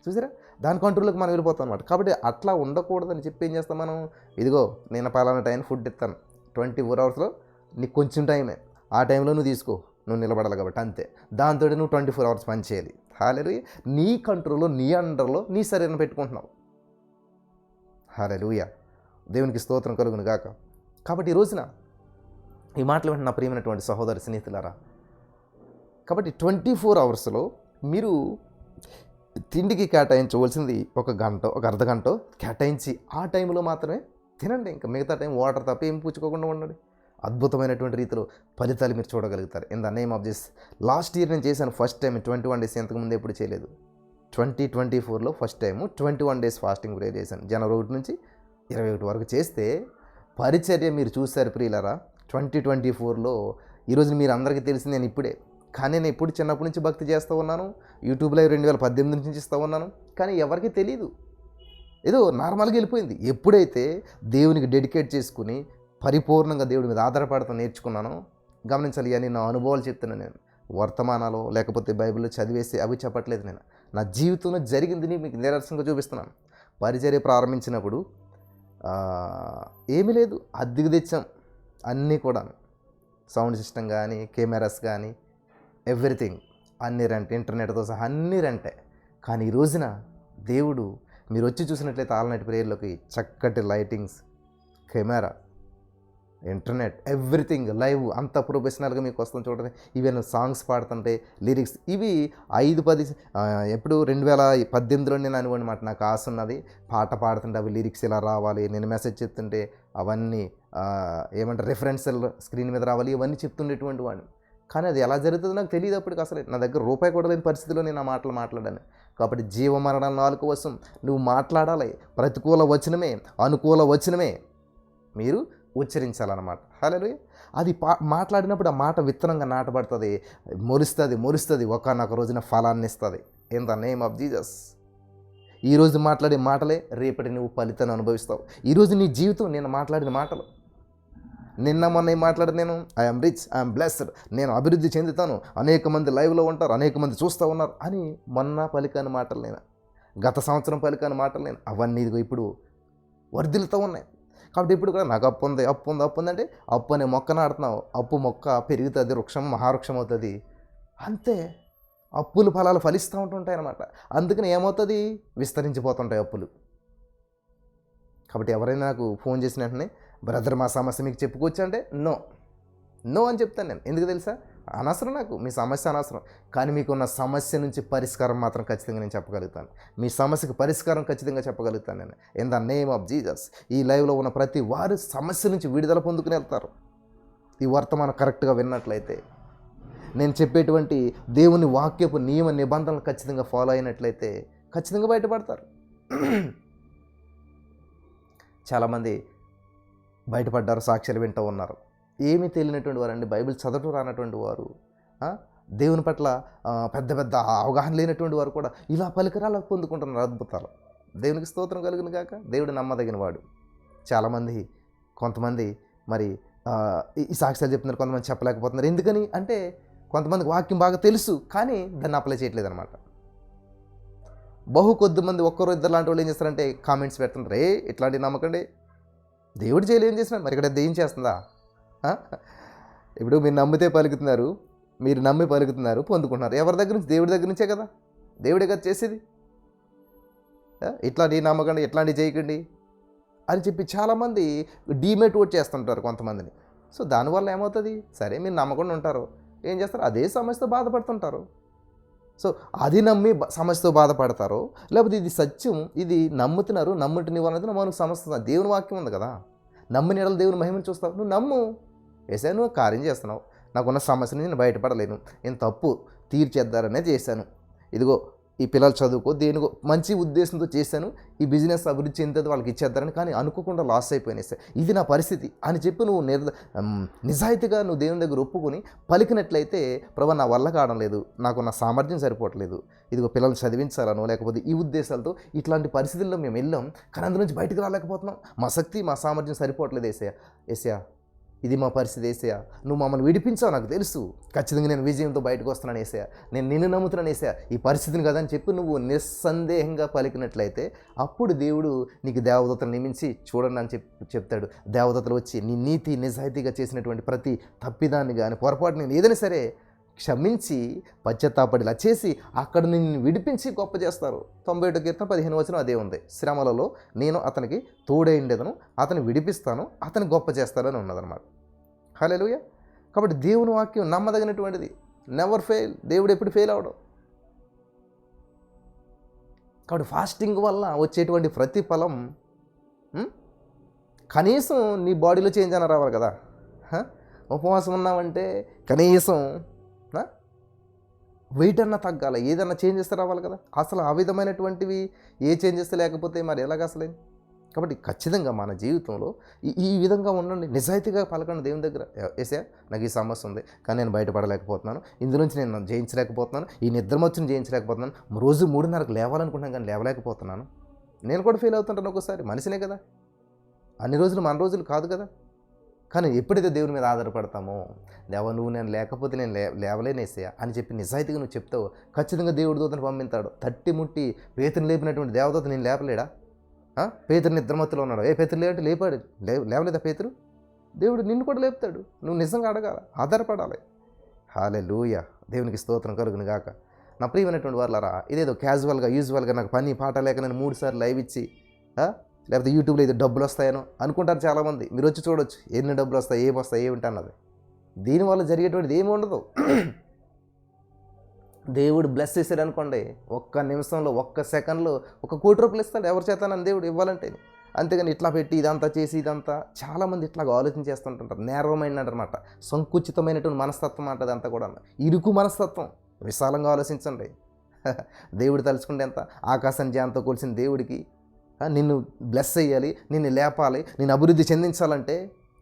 చూసారా, దాని కంట్రోల్లోకి మనం వెళ్ళిపోతాం అనమాట. కాబట్టి అట్లా ఉండకూడదని చెప్పి ఏం చేస్తాం మనం? ఇదిగో నేను పలానా టైం ఫుడ్ ఇస్తాను, 24 అవర్స్లో నీకు కొంచెం టైమే, ఆ టైంలో నువ్వు తీసుకో, నువ్వు నిలబడాలి కాబట్టి, అంతే. దాంతో నువ్వు 24 అవర్స్ పని చేయాలి. హల్లెలూయా. నీ కంట్రోల్లో, నీ అండర్లో నీ శరీరం పెట్టుకుంటున్నావు. హల్లెలూయా. దేవునికి స్తోత్రం కలుగును గాక. కాబట్టి ఈ రోజున ఈ మాటలు వింటున్న నా ప్రియమైనటువంటి సహోదరి స్నేహితులారా, కాబట్టి 24 అవర్స్లో మీరు తిండికి కేటాయించవలసింది 1 గంట, 1 అర్ధ గంట కేటాయించి ఆ టైంలో మాత్రమే తినండి. ఇంకా మిగతా టైం వాటర్ తప్ప ఏం పుచ్చుకోకుండా ఉండండి. అద్భుతమైనటువంటి రీతిలో ఫలితాలు మీరు చూడగలుగుతారు. In the name of this. Last year నేను చేశాను ఫస్ట్ టైం 21 డేస్, ఎంతకుముందు ఎప్పుడు చేయలేదు. 2024లో first time 21 days fasting prayer చేశాను. జనవరి 1 నుంచి 21 వరకు చేస్తే పరిచర్య మీరు చూశారు ప్రియులారా. 2024లో ఈరోజు మీరు అందరికీ తెలిసింది నేను ఇప్పుడే, కానీ నేను ఎప్పుడు చిన్నప్పటి నుంచి భక్తి చేస్తూ ఉన్నాను. యూట్యూబ్లో 2018 నుంచి ఇస్తూ ఉన్నాను, కానీ ఎవరికీ తెలియదు, ఏదో నార్మల్గా వెళ్ళిపోయింది. ఎప్పుడైతే దేవునికి డెడికేట్ చేసుకుని పరిపూర్ణంగా దేవుడి మీద ఆధారపడతాను నేర్చుకున్నాను. గమనించాలి, ఇవన్నీ నా అనుభవాలు చెప్తున్నాను. నేను వర్తమానాలు లేకపోతే బైబిల్లో చదివేసి అవి చెప్పట్లేదు. నేను నా జీవితంలో జరిగింది మీకు నిదర్శనంగా చూపిస్తున్నాను. పరిచర్య ప్రారంభించినప్పుడు ఏమీ లేదు, అద్దెకు తెచ్చాం అన్నీ కూడా, సౌండ్ సిస్టమ్ కానీ, కెమెరాస్ కానీ, ఎవ్రీథింగ్ అన్నీ రెంట్, ఇంటర్నెట్తో సహా అన్నీ రెంటే. కానీ ఈ రోజున దేవుడు మీరు వచ్చి చూసినట్లయితే ఆల్ నైట్ ప్రేయర్లోకి చక్కటి lightings, camera, internet, everything live, అంత ప్రొఫెషనల్గా మీకు వస్తుంది చూడండి. ఈవెన్ సాంగ్స్ పాడుతుంటే లిరిక్స్ ఇవి 5-10 ఎప్పుడు 2018లో నేను అనుకోండి మాట, నాకు ఆశ ఉన్నది పాట పాడుతుంటే అవి లిరిక్స్ ఇలా రావాలి, నేను మెసేజ్ చెప్తుంటే అవన్నీ ఏమంటారు రిఫరెన్షియల్ స్క్రీన్ మీద రావాలి, ఇవన్నీ చెప్తుండేటువంటి వాడిని. కానీ అది ఎలా జరుగుతుందో నాకు తెలియదు అప్పటికి. అసలు నా దగ్గర రూపాయి కూడా లేని పరిస్థితిలో నేను ఆ మాటలు మాట్లాడాను. కాబట్టి జీవమరణం 4 వశం నువ్వు మాట్లాడాలి. ప్రతికూల వచనమే, అనుకూల వచనమే మీరు ఉచ్చరించాలన్నమాట. హల్లెలూయా. అది మాట్లాడినప్పుడు ఆ మాట విత్తనంగా నాటబడుతుంది, మొలుస్తుంది, ఒకానొక రోజున ఫలాన్ని ఇస్తుంది. In the name of Jesus. ఈరోజు మాట్లాడే మాటలే రేపటి నువ్వు ఫలితాన్ని అనుభవిస్తావు. ఈరోజు నీ జీవితం నేను మాట్లాడిన మాటలు. నిన్న మొన్న మాట్లాడి నేను ఐఎమ్ రిచ్, ఐఎమ్ బ్లెస్డ్, నేను అభివృద్ధి చెందుతాను, అనేక మంది లైవ్లో ఉంటారు, అనేక మంది చూస్తూ ఉన్నారు అని మొన్న పలికాని మాటలు నేను, గత సంవత్సరం పలికాని మాటలు నేను, అవన్నీ ఇప్పుడు వర్ధిల్లుతూ ఉన్నాయి. కాబట్టి ఇప్పుడు కూడా నాకు అప్పు ఉంది, అప్పు ఉంది, అప్పు ఉంది అంటే అప్పు అనే మొక్క నాడుతున్నావు, అప్పు మొక్క పెరుగుతుంది, వృక్షం మహావృక్షం అవుతుంది. అంతే, అప్పులు ఫలాలు ఫలిస్తూ ఉంటుంటాయి అన్నమాట. అందుకని ఏమవుతుంది, విస్తరించిపోతుంటాయి అప్పులు. కాబట్టి ఎవరైనా నాకు ఫోన్ చేసిన వెంటనే బ్రదర్ మా సమస్య మీకు చెప్పుకోవచ్చు అంటే నో అని చెప్తాను నేను. ఎందుకు తెలుసా, అనవసరం, నాకు మీ సమస్య అనవసరం. కానీ మీకున్న సమస్య నుంచి పరిష్కారం మాత్రం ఖచ్చితంగా నేను చెప్పగలుగుతాను. మీ సమస్యకు పరిష్కారం ఖచ్చితంగా చెప్పగలుగుతాను నేను. In the name of Jesus. ఈ లైవ్లో ఉన్న ప్రతి వారు సమస్య నుంచి విడుదల పొందుకుని వెళ్తారు. ఈ వర్తమానం కరెక్ట్గా విన్నట్లయితే, నేను చెప్పేటువంటి దేవుని వాక్యపు నియమ నిబంధనలు ఖచ్చితంగా ఫాలో అయినట్లయితే ఖచ్చితంగా బయటపడతారు. చాలామంది బయటపడ్డారు, సాక్ష్యాలు వింటూ ఉన్నారు. ఏమీ తెలియనటువంటి వారండి, బైబిల్ చదవటం రానటువంటి వారు, దేవుని పట్ల పెద్ద పెద్ద అవగాహన లేనటువంటి వారు కూడా ఇలా పరికరాలు పొందుకుంటున్నారు, అద్భుతాలు. దేవునికి స్తోత్రం కలుగును గాక. దేవుడు నమ్మదగిన వాడు. చాలామంది, కొంతమంది మరి ఈ సాక్ష్యాలు చెప్తున్నారు, కొంతమంది చెప్పలేకపోతున్నారు. ఎందుకని అంటే కొంతమందికి వాక్యం బాగా తెలుసు కానీ దాన్ని అప్లై చేయట్లేదు అనమాట. కొద్దిమంది ఒక్కరు ఇద్దరు లాంటి వాళ్ళు ఏం చేస్తారంటే కామెంట్స్ పెడుతుంటారు, ఇట్లాంటివి నమ్మకండి, దేవుడు చేయలేదు, ఏం చేసినా మరి ఇక్కడ దెయ్యం చేస్తుందా? ఇప్పుడు మీరు నమ్మితే పలుకుతున్నారు, మీరు నమ్మి పలుకుతున్నారు, పొందుకుంటున్నారు. ఎవరి దగ్గర నుంచి? దేవుడి దగ్గర నుంచే కదా, దేవుడే కదా చేసేది. ఇట్లాంటివి నమ్మకండి, ఇట్లాంటివి చేయకండి అని చెప్పి చాలామంది డీమోటివేట్ చేస్తుంటారు కొంతమందిని. సో దానివల్ల ఏమవుతుంది, సరే మీరు నమ్మకుండా ఉంటారు, ఏం చేస్తారు, అదే సమస్యతో బాధపడుతుంటారు. సో అది నమ్మి సమస్యతో బాధపడతారు, లేకపోతే ఇది సత్యం, ఇది నమ్ముతున్నారు, నమ్ముటి నివారణ మనకు సమస్య. దేవుని వాక్యం ఉంది కదా, నమ్మిన ఎడల దేవుని మహిమను చూస్తావు. నువ్వు నమ్ము, వేసా, నువ్వు కార్యం చేస్తున్నావు, నాకున్న సమస్య నుంచి నేను బయటపడలేను, నేను తప్పు తీర్చేద్దారనే చేశాను, ఇదిగో ఈ పిల్లలు చదువుకో దేనికో మంచి ఉద్దేశంతో చేశాను, ఈ బిజినెస్ అభివృద్ధి చెందేది వాళ్ళకి ఇచ్చేద్దారని, కానీ అనుకోకుండా లాస్ అయిపోయినాయి సార్, ఇది నా పరిస్థితి అని చెప్పి నువ్వు నిజాయితీగా నువ్వు దేవుని దగ్గర ఒప్పుకొని పలికినట్లయితే, ప్రభు నా వల్ల కావడం లేదు, నాకు నా సామర్థ్యం సరిపోవట్లేదు, ఇదిగో పిల్లల్ని చదివించాలనో లేకపోతే ఈ ఉద్దేశాలతో ఇట్లాంటి పరిస్థితుల్లో మేము వెళ్ళాం, కానీ అందులో నుంచి బయటకు రాలేకపోతున్నాం, మా శక్తి మా సామర్థ్యం సరిపోవట్లేదు ఏసయ్యా, ఇది మా పరిస్థితి ఏసయ్యా, నువ్వు మమ్మల్ని విడిపించావు, నాకు తెలుసు, ఖచ్చితంగా నేను విజయంతో బయటకు వస్తున్నాను ఏసయ్యా, నేను నిన్ను నమ్ముతున్నాను ఏసయ్యా, ఈ పరిస్థితిని కదా అని చెప్పి నువ్వు నిస్సందేహంగా పలికినట్లయితే అప్పుడు దేవుడు నీకు దేవదూతలు నియమించి చూడండి అని చెప్తాడు. దేవదూతలు వచ్చి నీ నీతి నిజాయితీగా చేసినటువంటి ప్రతి తప్పిదాన్ని కానీ పొరపాటు నేను ఏదైనా సరే క్షమించి పశ్చాత్తాపడిలా చేసి అక్కడ నిన్ను విడిపించి గొప్ప చేస్తారు. 91 కీర్తన 15 వచనం అదే ఉంది, శ్రమలలో నేను అతనికి తోడైండెదను, అతను విడిపిస్తాను, అతను గొప్ప చేస్తారని ఉన్నదన్నమాట. హల్లెలూయా. కాబట్టి దేవుని వాక్యం నమ్మదగినటువంటిది, నెవర్ ఫెయిల్, దేవుడు ఎప్పుడు ఫెయిల్ అవడం. కాబట్టి ఫాస్టింగ్ వల్ల వచ్చేటువంటి ప్రతిఫలం కనీసం నీ బాడీలో చేంజ్ అని రావాలి కదా. ఉపవాసం ఉన్నామంటే కనీసం వెయిట్ అన్నా తగ్గాలి, ఏదన్నా చేంజ్ చేస్తే రావాలి కదా. అసలు ఆ విధమైనటువంటివి ఏ చేంజ్ చేస్తే లేకపోతే మరి ఎలాగ అసలే. కాబట్టి ఖచ్చితంగా మన జీవితంలో ఈ విధంగా ఉండండి, నిజాయితీగా పలకండి దేవుని దగ్గర. ఏసయ్యా నాకు ఈ సమస్య ఉంది కానీ నేను బయటపడలేకపోతున్నాను, ఇందులోంచి నేను జయించలేకపోతున్నాను, ఈ నిద్రమొచ్చిని జయించలేకపోతున్నాను, రోజు 3:30కు లేవాలనుకుంటున్నాను కానీ లేవలేకపోతున్నాను. నేను కూడా ఫీల్ అవుతుంటాను ఒక్కోసారి, మనిషినే కదా, అన్ని రోజులు మన రోజులు కాదు కదా. కానీ ఎప్పుడైతే దేవుని మీద ఆధారపడతామో, దేవా నువ్వు నేను లేకపోతే నేను లేవలేనేసా అని చెప్పి నిజాయితీగా నువ్వు చెప్తావు, ఖచ్చితంగా దేవుడి దూతను పంపిస్తాడు. తట్టి ముట్టి పేతుని లేపినటువంటి దేవదూత నేను లేపలేడా? పేతురు నిద్రమత్తులో ఉన్నాడు, పేతురు లేవంటే లేపాడు, లేవలేదా పేతురు? దేవుడు నిన్ను కూడా లేపుతాడు, నువ్వు నిజంగా అడగాల, ఆధారపడాలి. హల్లెలూయా. దేవునికి స్తోత్రం కలుగును గాక. నా ప్రియమైనటువంటి వాళ్ళారా, ఇదేదో క్యాజువల్గా యూజువల్గా నాకు పని పాట లేక నేను 3 సార్లు లైవ్ ఇచ్చి లేకపోతే యూట్యూబ్లో ఏదో డబ్బులు వస్తాయనో అనుకుంటారు చాలామంది. మీరు వచ్చి చూడొచ్చు ఎన్ని డబ్బులు వస్తాయి, ఏమి వస్తాయి, ఏమిటి అన్నది. దీనివల్ల జరిగేటువంటిది ఏమి ఉండదు. దేవుడు బ్లెస్ చేశాడు అనుకోండి, ఒక్క నిమిషంలో ఒక్క సెకండ్లో 1 కోటి రూపాయలు ఇస్తాడు ఎవరి చేతానని దేవుడు ఇవ్వాలంటే. అంతేగాని ఇట్లా పెట్టి ఇదంతా చేసి ఇదంతా చాలామంది ఇట్లాగా ఆలోచన చేస్తుంటుంటారు. నేరమైన అనమాట, సంకుచితమైనటువంటి మనస్తత్వం అంటది అంతా కూడా, ఇరుకు మనస్తత్వం. విశాలంగా ఆలోచించండి. దేవుడు తలుచుకుంటే ఎంత, ఆకాశం జాంతో కూల్చిన దేవుడికి నిన్ను బ్లెస్ చేయాలి, నిన్ను లేపాలి, నేను అభివృద్ధి చెందించాలంటే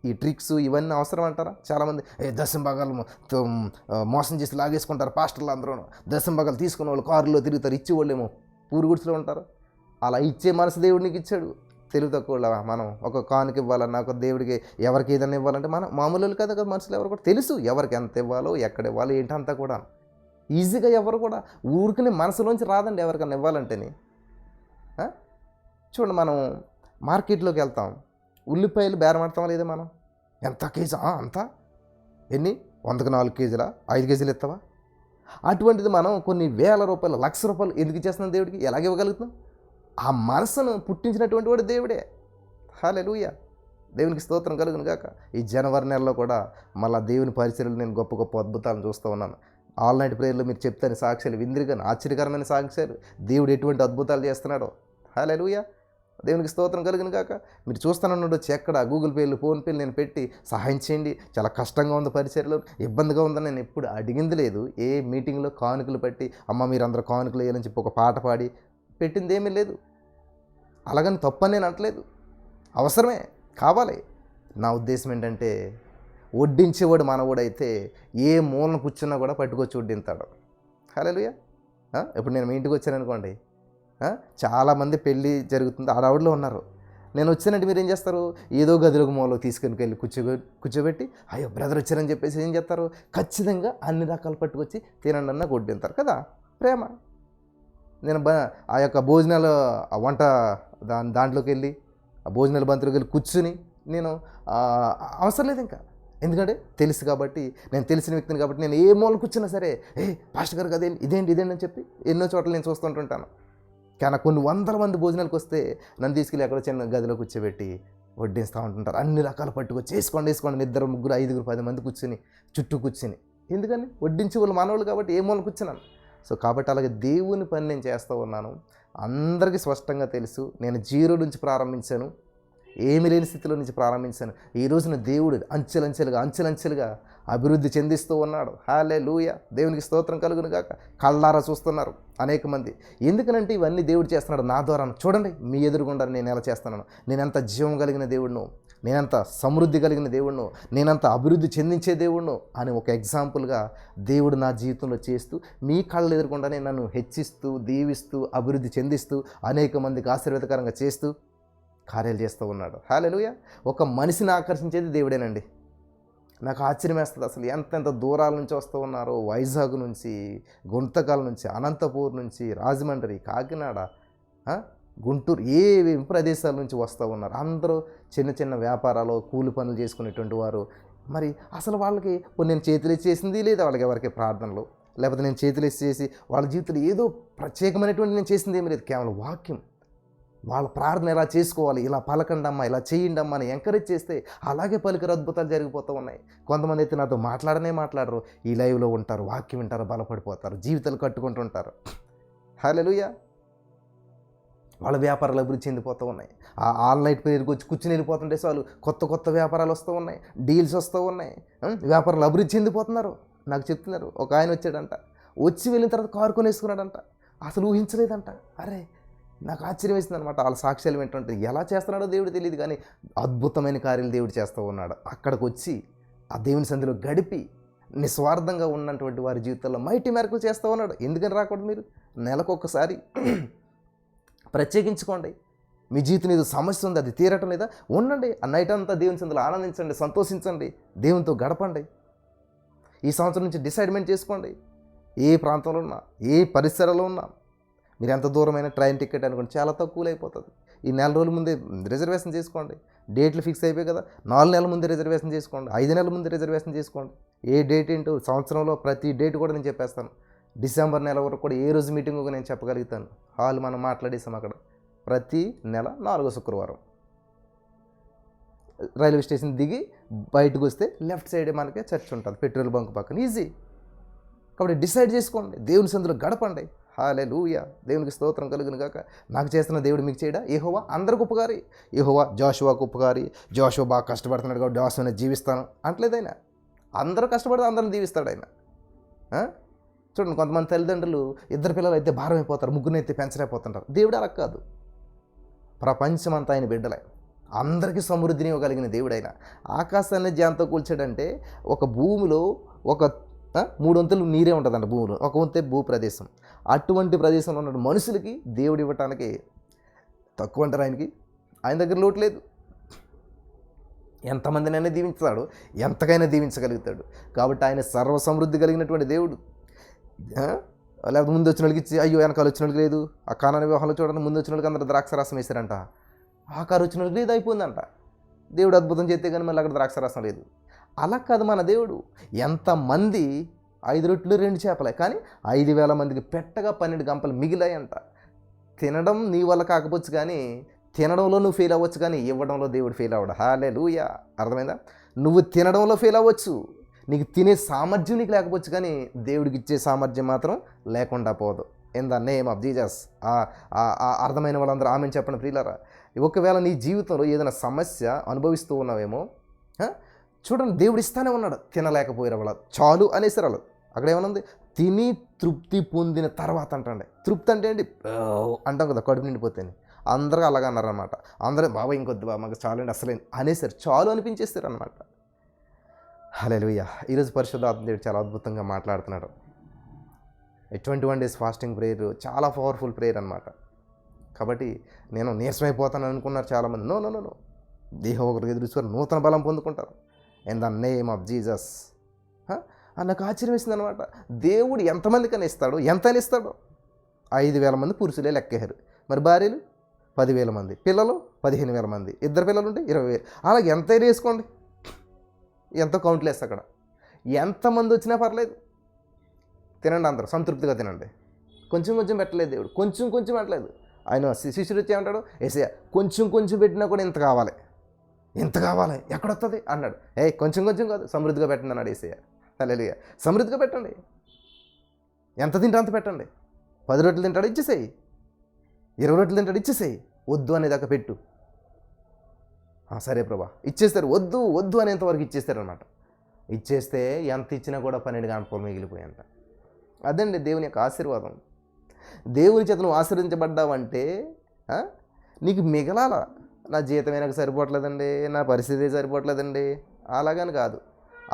ఈ ట్రిక్స్ ఇవన్నీ అవసరం అంటారా? చాలామంది దశంభాగాలు మోసం చేసి లాగేసుకుంటారు పాస్టర్లు అందరూ. దశంభాగాలు తీసుకున్న వాళ్ళు కారులో తిరుగుతారు, ఇచ్చేవాళ్ళేమో పూరు గుడిసెలో ఉంటారు. అలా ఇచ్చే మనసు దేవుడు నీకు ఇచ్చాడు. తెలివి తక్కువ మనం ఒక కానుక ఇవ్వాలన్నా, ఒక దేవుడికి ఎవరికి ఏదైనా ఇవ్వాలంటే మనం మామూలు కదా మనుషులు ఎవరు కూడా తెలుసు ఎవరికి ఎంత ఇవ్వాలో, ఎక్కడ ఇవ్వాలో, ఏంటంతా కూడా ఈజీగా ఎవరు కూడా ఊరికనే మనసులోంచి రాదండి ఎవరికన్నా ఇవ్వాలంటేనే. చూడండి, మనం మార్కెట్లోకి వెళ్తాం, ఉల్లిపాయలు బేరమాడతాం లేదా మనం? ఎంత కేజీ అంత ఎన్ని 100కి 4 కేజీలా, 5 కేజీలు ఇస్తావా? అటువంటిది మనం కొన్ని వేల రూపాయలు, లక్ష రూపాయలు ఎందుకు ఇచ్చేస్తున్నాం దేవుడికి? ఎలాగ ఇవ్వగలుగుతున్నాం? ఆ మనసును పుట్టించినటువంటి వాడు దేవుడే. హల్లెలూయా, దేవునికి స్తోత్రం కలుగును గాక. ఈ జనవరి నెలలో కూడా మళ్ళీ దేవుని పరిచర్యలు నేను గొప్ప గొప్ప అద్భుతాలను చూస్తూ ఉన్నాను. ఆల్ నైట్ ప్రేయర్లో మీరు చెప్తాను సాక్ష్యాలు విందిరిగాను, ఆశ్చర్యకరమైన సాక్ష్యాలు, దేవుడు ఎటువంటి అద్భుతాలు చేస్తున్నాడో. హల్లెలూయా, దేవునికి స్తోత్రం కలుగును గాక. మీరు చూస్తానన్నొచ్చు ఎక్కడ గూగుల్ పేలు, ఫోన్పేలు నేను పెట్టి సహాయం చేయండి, చాలా కష్టంగా ఉంది పరిచర్యలు, ఇబ్బందిగా ఉందని నేను ఎప్పుడు అడిగింది లేదు. ఏ మీటింగ్లో కానుకలు పెట్టి అమ్మ మీరు అందరూ కానుకలు వేయాలని చెప్పి ఒక పాట పాడి పెట్టింది ఏమీ లేదు. అలాగని తప్పని నేను అనట్లేదు, అవసరమే, కావాలి. నా ఉద్దేశం ఏంటంటే వడ్డించేవాడు మనవాడైతే ఏ మూలన కూర్చున్నా కూడా పట్టుకొచ్చి వడ్డింతాడు. హల్లెలూయా. ఇప్పుడు నేను మీ ఇంటికి వచ్చాననుకోండి, చాలామంది పెళ్ళి జరుగుతుంది, ఆడవాళ్ళు ఉన్నారు. నేను వచ్చానంటే మీరు ఏం చేస్తారు? ఏదో గదిలోకి మూలకు తీసుకుని వెళ్ళి కూర్చోబెట్టి అయ్యో బ్రదర్ వచ్చారని చెప్పేసి ఏం చేస్తారు? ఖచ్చితంగా అన్ని రకాలు పట్టుకొచ్చి తినండి అన్న వడ్డింతారు కదా, ప్రేమ. నేను ఆ యొక్క భోజనాలు ఆ వంట దాంట్లోకి వెళ్ళి ఆ భోజనాల బంతిలోకి వెళ్ళి కూర్చుని నేను అవసరం లేదు ఇంకా, ఎందుకంటే తెలుసు కాబట్టి, నేను తెలిసిన వ్యక్తిని కాబట్టి నేను ఏ మూల కూర్చున్నా సరే పాస్టర్ గారు అదేంటి ఇదేంటి అని చెప్పి ఎన్నో చోట్ల నేను చూస్తుంటుంటాను. కానీ కొన్ని వందల మంది భోజనాలకు వస్తే నన్ను తీసుకెళ్ళి ఎక్కడో చిన్న గదిలో కూర్చోబెట్టి వడ్డిస్తూ ఉంటుంటారు. అన్ని రకాలు పట్టుకొచ్చి వేసుకోండి 2, 3, 5, 10 మంది కూర్చుని చుట్టూ కూర్చుని, ఎందుకని వడ్డించే వాళ్ళు మనవాళ్ళు కాబట్టి ఏ మూల కూర్చున్నాను. సో కాబట్టి అలాగే దేవుని పని నేను చేస్తూ ఉన్నాను. అందరికీ స్పష్టంగా తెలుసు, నేను 0 నుంచి ప్రారంభించాను, ఏమి లేని స్థితిలో నుంచి ప్రారంభించాను. ఈ రోజున దేవుడు అంచెలంచెలుగా అభివృద్ధి చెందిస్తూ ఉన్నాడు. హల్లెలూయా, దేవునికి స్తోత్రం కలుగును గాక. కళ్ళారా చూస్తున్నారు అనేక మంది. ఎందుకనంటే ఇవన్నీ దేవుడు చేస్తున్నాడు నా ద్వారా. చూడండి మీ ఎదురుగుండా నేను ఎలా చేస్తున్నాను, నేనెంత జీవం కలిగిన దేవుడును, నేనంత సమృద్ధి కలిగిన దేవుడును, నేనంత అభివృద్ధి చెందించే దేవుడును అని ఒక ఎగ్జాంపుల్గా దేవుడు నా జీవితంలో చేస్తూ మీ కళ్ళ ఎదురుకుండానే నన్ను హెచ్చిస్తూ, దీవిస్తూ, అభివృద్ధి చెందిస్తూ, అనేక మందికి ఆశీర్వాదకరంగా చేస్తూ కార్యాలు చేస్తూ ఉన్నాడు. హల్లెలూయా. ఒక మనిషిని ఆకర్షించేది దేవుడేనండి. నాకు ఆశ్చర్యం వేస్తుంది, అసలు ఎంతెంత దూరాల నుంచి వస్తూ ఉన్నారో, వైజాగ్ నుంచి, గుంతకల్ నుంచి, అనంతపూర్ నుంచి, రాజమండ్రి, కాకినాడ, గుంటూరు, ఏవి ప్రదేశాల నుంచి వస్తూ ఉన్నారు. అందరూ చిన్న చిన్న వ్యాపారాలు, కూలి పనులు చేసుకునేటువంటి వారు. మరి అసలు వాళ్ళకి నేను చేతులు చేసింది లేదా, వాళ్ళకి ఎవరికి ప్రార్థనలు, లేకపోతే నేను చేతులు చేసి వాళ్ళ జీవితంలో ఏదో ప్రత్యేకమైనటువంటి నేను చేసింది ఏమీ లేదు, కేవలం వాక్యం. వాళ్ళ ప్రార్థన ఎలా చేసుకోవాలి, ఇలా పలకండి అమ్మా, ఇలా చేయండి అమ్మా అని ఎంకరేజ్ చేస్తే అలాగే పలికరు అద్భుతాలు జరిగిపోతూ ఉన్నాయి. కొంతమంది అయితే నాతో మాట్లాడరు, ఈ లైవ్లో ఉంటారు, వాక్యం వింటారు, బలపడిపోతారు, జీవితాలు కట్టుకుంటుంటారు. హల్లెలూయా. వాళ్ళ వ్యాపారాలు అభివృద్ధి చెందిపోతూ ఉన్నాయి. ఆ ఆన్లైన్ పేరుకి వచ్చి కూర్చుని వెళ్ళిపోతుంటే చాలు కొత్త వ్యాపారాలు వస్తూ ఉన్నాయి, డీల్స్ వస్తూ ఉన్నాయి, వ్యాపారాలు అభివృద్ధి చెందిపోతున్నారు. నాకు చెప్తున్నారు, ఒక ఆయన వచ్చాడంట, వచ్చి వెళ్ళిన తర్వాత కారు కొనేసుకున్నాడంట, అసలు ఊహించలేదంట. అరే నాకు ఆశ్చర్యం వేసింది అనమాట. వాళ్ళ సాక్ష్యాలు వింటుంటే ఎలా చేస్తున్నాడో దేవుడు తెలియదు, కానీ అద్భుతమైన కార్యాలు దేవుడు చేస్తూ ఉన్నాడు. అక్కడికి వచ్చి ఆ దేవుని సంధిలో గడిపి నిస్వార్థంగా ఉన్నటువంటి వారి జీవితాల్లో మైటీ మెరకులు చేస్తూ ఉన్నాడు. ఎందుకని రాకూడదు? మీరు నెలకొకసారి ప్రత్యేకించుకోండి. మీ జీవితం ఏదో సమస్య ఉంది, అది తీరటం లేదా, ఉండండి. ఆ నైట్ అంతా దేవుని సంధిలో ఆనందించండి, సంతోషించండి, దేవునితో గడపండి. ఈ సంవత్సరం నుంచి డిసైడ్మెంట్ చేసుకోండి. ఏ ప్రాంతంలో ఉన్నా, ఏ పరిసరాల్లో ఉన్నా, మీరు ఎంత దూరమైన ట్రైన్ టికెట్ అనుకోండి, చాలా తక్కువలో అయిపోతుంది. ఈ 4 రోజుల ముందే రిజర్వేషన్ చేసుకోండి. డేట్లు ఫిక్స్ అయిపోయి కదా, 4 నెలల ముందే రిజర్వేషన్ చేసుకోండి, 5 నెలల ముందే రిజర్వేషన్ చేసుకోండి. ఏ డేట్ ఏంటో సంవత్సరంలో ప్రతి డేట్ కూడా నేను చెప్పేస్తాను. డిసెంబర్ నెల వరకు కూడా ఏ రోజు మీటింగ్ నేను చెప్పగలుగుతాను. హాల్ మనం మాట్లాడేసాం అక్కడ. ప్రతి నెల 4వ శుక్రవారం రైల్వే స్టేషన్ దిగి బయటకు వస్తే లెఫ్ట్ సైడే మనకి చర్చ్ ఉంటుంది, పెట్రోల్ బంక్ పక్కన. ఈజీ. కాబట్టి డిసైడ్ చేసుకోండి, దేవుని సందులో గడపండి. హల్లెలూయా, దేవునికి స్తోత్రం కలుగును గాక. నాకు చేస్తున్న దేవుడు మీకు చేయడా? యెహోవా అందరికి ఉపకారి. యెహోవా జోషువాకు ఉపకారి. జోషువా బాగా కష్టపడుతున్నాడు కాబట్టి జోషువాని జీవిస్తాను అంటలేదు ఆయన. అందరూ కష్టపడితే అందరిని దీవిస్తాడు ఆయన. చూడండి, కొంతమంది తల్లిదండ్రులు 2 పిల్లలు అయితే భారం అయిపోతారు, 3 అయితే పెంచలేకపోతుంటారు. దేవుడు అలా కాదు. ప్రపంచమంతా ఆయన బిడ్డలే, అందరికీ సమృద్ధిని ఇవ్వగలిగిన దేవుడు ఆయన. ఆకాశాన్ని జాంతో కూల్చాడంటే ఒక భూమిలో ఒక 3 వంతులు నీరే ఉంటుందంట భూమిలో, 1 వంతే భూ ప్రదేశం. అటువంటి ప్రదేశంలో ఉన్న మనుషులకి దేవుడు ఇవ్వటానికి తక్కువ అంటారు ఆయనకి. ఆయన దగ్గర లోటు లేదు. ఎంతమందినైనా దీవించుతాడు, ఎంతకైనా దీవించగలుగుతాడు. కాబట్టి ఆయన సర్వసమృద్ధి కలిగినటువంటి దేవుడు. లేకపోతే ముందు వచ్చిన వాళ్ళకి ఇచ్చి అయ్యో వెనకాల వచ్చిన వాళ్ళకి లేదు. ఆ కానాని వివాహంలో చూడండి, ముందు వచ్చిన వాళ్ళకి అందరూ ద్రాక్ష రసం వేశారంట. ఆకారు వచ్చిన లేదు అయిపోయిందంట. దేవుడు అద్భుతం చేస్తే కానీ మళ్ళీ అక్కడ ద్రాక్షారసం లేదు. అలా కాదు మన దేవుడు. ఎంతమంది 5 రొట్టెలు 2 చేపలే, కానీ 5,000 మందికి పెట్టగా 12 గంపలు మిగిలాయంట. తినడం నీ వల్ల కాకపోవచ్చు, కానీ తినడంలో నువ్వు ఫెయిల్ అవ్వచ్చు, కానీ ఇవ్వడంలో దేవుడు ఫెయిల్ అవ్వడు. హల్లెలూయా. అర్థమైందా? నువ్వు తినడంలో ఫెయిల్ అవ్వచ్చు, నీకు తినే సామర్థ్యం నీకు లేకపోవచ్చు, కానీ దేవుడికి ఇచ్చే సామర్థ్యం మాత్రం లేకుండా పోదు. In the name of Jesus. అర్థమైన వాళ్ళందరూ ఆమెను చెప్పండి ప్రియులారా. ఒకవేళ నీ జీవితంలో ఏదైనా సమస్య అనుభవిస్తూ ఉన్నావేమో, చూడండి, దేవుడు ఇస్తానే ఉన్నాడు. తినలేకపోయారు వాళ్ళ, చాలు అనేసారు వాళ్ళు. అక్కడ ఏమనుంది? తిని తృప్తి పొందిన తర్వాత అంటండి. తృప్తి అంటే ఏంటి? అంటాం కదా, కడుపు నిండిపోతేనే. అందరూ అలాగ అన్నారనమాట. అందరూ బాబా ఇంకొద్దు బాబా మాకు చాలండి అసలే అనేసారు, చాలు అనిపించేస్తారు అనమాట. హల్లెలూయా. ఈరోజు పరిశుద్ధాత్మ దేవుడు చాలా అద్భుతంగా మాట్లాడుతున్నాడు. 21 days ఫాస్టింగ్ ప్రేయర్ చాలా పవర్ఫుల్ ప్రేయర్ అనమాట. కాబట్టి నేను నీరసమైపోతాను అనుకున్నారు చాలామంది. నో నో నో నో దేహం ఒకరికి ఎదురు నూతన బలం పొందుకుంటారు. In the name of Jesus. నాకు ఆశ్చర్యం వేసింది అనమాట. దేవుడు ఎంతమందికని ఇస్తాడు? ఎంత అని ఇస్తాడు? 5,000 మంది పురుషులే లెక్కేశారు. మరి భార్యలు 10,000 మంది, పిల్లలు 15,000 మంది, 2 పిల్లలు ఉంటే 20,000. అలాగే ఎంతైనా వేసుకోండి, ఎంతో కౌంట్లు వేస్తా అక్కడ. ఎంతమంది వచ్చినా పర్లేదు, తినండి, అందరూ సంతృప్తిగా తినండి. కొంచెం కొంచెం పెట్టలేదు దేవుడు, కొంచెం కొంచెం పెట్టలేదు. ఆయన శిష్యుడు వచ్చి ఏమంటాడు? ఏసయ్య కొంచెం కొంచెం పెట్టినా కూడా ఇంత కావాలి, ఇంత కావాలి, ఎక్కడొస్తుంది అన్నాడు. కొంచెం కొంచెం కాదు, సమృద్ధిగా పెట్టండి అన్నాడు ఏసయ్య. హల్లెలూయా. సమృద్ధిగా పెట్టండి, ఎంత తింటే అంత పెట్టండి. 10 రొట్టెలు తింటాడు, ఇచ్చేసేయి. 20 రొట్టెలు తింటాడు, ఇచ్చేసేయి. వద్దు అనేదాకా పెట్టు. సరే ప్రభా, ఇచ్చేస్తారు. వద్దు వద్దు అనేంతవరకు ఇచ్చేస్తారనమాట. ఇచ్చేస్తే ఎంత ఇచ్చినా కూడా 12 గంటలు మిగిలిపోయాయంట. అదండి దేవుని యొక్క ఆశీర్వాదం. దేవుని చేత నువ్వు ఆశీర్వదించబడ్డావంటే నీకు మిగలాల. నా జీతమే నాకు సరిపోవట్లేదండి, నా పరిస్థితి సరిపోవట్లేదండి, అలాగని కాదు.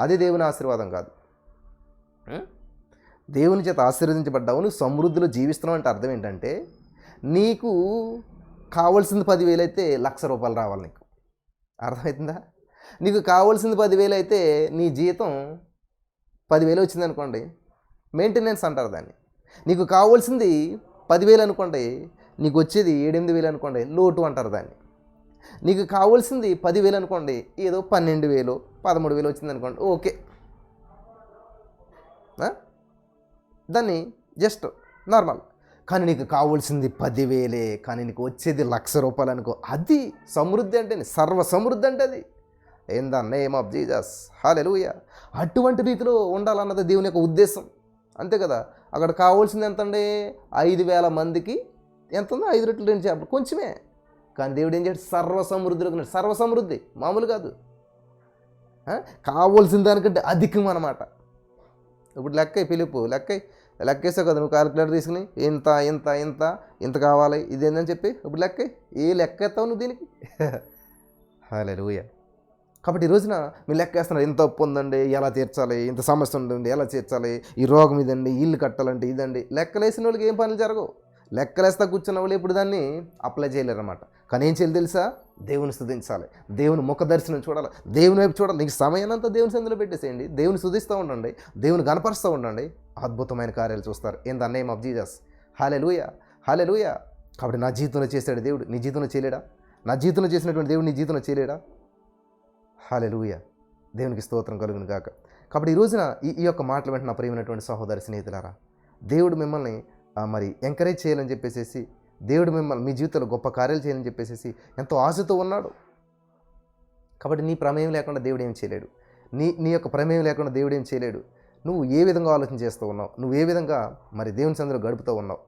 అది దేవుని ఆశీర్వాదం కాదు. దేవుని చేత ఆశీర్వదించబడ్డావు, నువ్వు సమృద్ధిలో జీవిస్తున్నావు అంటే అర్థం ఏంటంటే, నీకు కావాల్సింది 10,000 అయితే ₹1,00,000 రావాలి నీకు. అర్థమవుతుందా? నీకు కావాల్సింది 10,000 అయితే నీ జీతం 10,000 వచ్చింది అనుకోండి, మెయింటెనెన్స్ అంటారు దాన్ని. నీకు కావాల్సింది 10,000 అనుకోండి, నీకు వచ్చేది 7,000-8,000 అనుకోండి, లోటు అంటారు దాన్ని. నీకు కావాల్సింది 10,000 అనుకోండి, ఏదో 12,000 13,000 వచ్చింది అనుకోండి, ఓకే, దాన్ని జస్ట్ నార్మల్. కానీ నీకు కావాల్సింది 10,000, కానీ నీకు వచ్చేది ₹1,00,000 అనుకో, అది సమృద్ధి అంటే, సర్వ సమృద్ధి అంటే అది. In the name of Jesus. Hallelujah. అటువంటి రీతిలో ఉండాలన్నది దేవుని యొక్క ఉద్దేశం, అంతే కదా. అక్కడ కావాల్సింది ఎంతండి? 5,000 మందికి ఎంత ఉందో? 5 రొట్టెలు 2 చేపలు, కొంచెమే. కానీ దేవుడు ఏం చేయాడు? సర్వ సమృద్ధిలో ఉన్నాడు. సర్వ సమృద్ధి మామూలు కాదు, కావాల్సిన దానికంటే అధికం అన్నమాట. ఇప్పుడు పిలుపు లెక్కేసావు కదా నువ్వు, క్యాలిక్యులేటర్ తీసుకుని ఇంత ఇంత ఇంత ఇంత కావాలి ఇదేందని చెప్పి ఇప్పుడు ఏ లెక్క ఎత్తావు నువ్వు దీనికి? హల్లెలూయా. కాబట్టి ఈ రోజున మీరు లెక్కేస్తున్నారు, ఇంత అప్పు ఉందండి ఎలా తీర్చాలి, ఇంత సమస్య ఉందండి ఎలా తీర్చాలి, ఈ రోగం ఇదండి, ఇల్లు కట్టాలంటే ఇదండి. లెక్కలేసిన వాళ్ళకి ఏం పనులు జరగవు. లెక్కలేస్తా కూర్చున్న వాళ్ళు ఇప్పుడు దాన్ని అప్లై చేయలేరు అనమాట. కానీ ఏం చేయాలి తెలుసా? దేవుని స్తుతించాలి, దేవుని ముఖ దర్శనం చూడాలి, దేవుని వైపు చూడాలి. నీకు సమయానంతా దేవుని సందులో పెట్టేసేయండి, దేవుని స్తుతిస్తూ ఉండండి, దేవుని గణపరుస్తూ ఉండండి, అద్భుతమైన కార్యాలు చూస్తారు. In the name of Jesus. Hallelujah. Hallelujah. కాబట్టి నా జీవితంలో చేశాడు దేవుడు, నీ జీవితంలో చేయలేడా? నా జీవితంలో చేసినటువంటి దేవుడు నీ జీవితంలో చేయలేడా? హల్లెలూయా. దేవునికి స్తోత్రం కలుగును గాక. కాబట్టి ఈ రోజున ఈ యొక్క మాటలు వెంటనే నా ప్రియమైనటువంటి సహోదరి స్నేహితులారా, దేవుడు మిమ్మల్ని మరి ఎంకరేజ్ చేయాలని చెప్పేసి, దేవుడు మిమ్మల్ని మీ జీవితంలో గొప్ప కార్యాలు చేయాలని చెప్పేసి ఎంతో ఆశతో ఉన్నాడు. కాబట్టి నీ ప్రమేయం లేకుండా దేవుడు ఏం చేయలేడు, నీ యొక్క ప్రమేయం లేకుండా దేవుడు ఏం చేయలేడు. నువ్వు ఏ విధంగా ఆలోచన చేస్తూ ఉన్నావు, నువ్వు ఏ విధంగా మరి దేవుని సన్నిధిలో గడుపుతూ ఉన్నావు,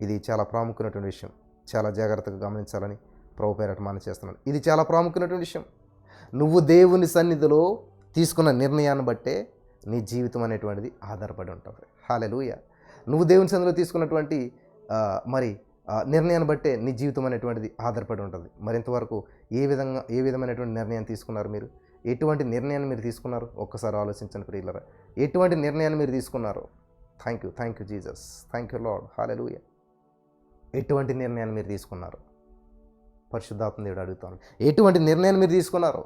ఇది చాలా ప్రాముఖ్యమైనటువంటి విషయం. చాలా జాగ్రత్తగా గమనించాలని ప్రభు పేరట మనం చేస్తున్నాను. ఇది చాలా ప్రాముఖ్యమైనటువంటి విషయం. నువ్వు దేవుని సన్నిధిలో తీసుకున్న నిర్ణయాన్ని బట్టే నీ జీవితం అనేటువంటిది ఆధారపడి ఉంటుంది. హల్లెలూయా. నువ్వు దేవుని సన్నిధిలో తీసుకున్నటువంటి మరి నిర్ణయాన్ని బట్టే నీ జీవితం అనేటువంటిది ఆధారపడి ఉంటుంది. మరి ఇంతవరకు ఏ విధమైనటువంటి నిర్ణయాన్ని తీసుకున్నారు మీరు? ఎటువంటి నిర్ణయాన్ని మీరు తీసుకున్నారు? ఒక్కసారి ఆలోచించండి ప్రియులారా. ఎటువంటి నిర్ణయాన్ని మీరు తీసుకున్నారు? Thank you Jesus, thank you Lord. Hallelujah. ఎటువంటి నిర్ణయాన్ని మీరు తీసుకున్నారు? పరిశుద్ధాత్మ దేవుడు అడుగుతాను, ఎటువంటి నిర్ణయాన్ని మీరు తీసుకున్నారు?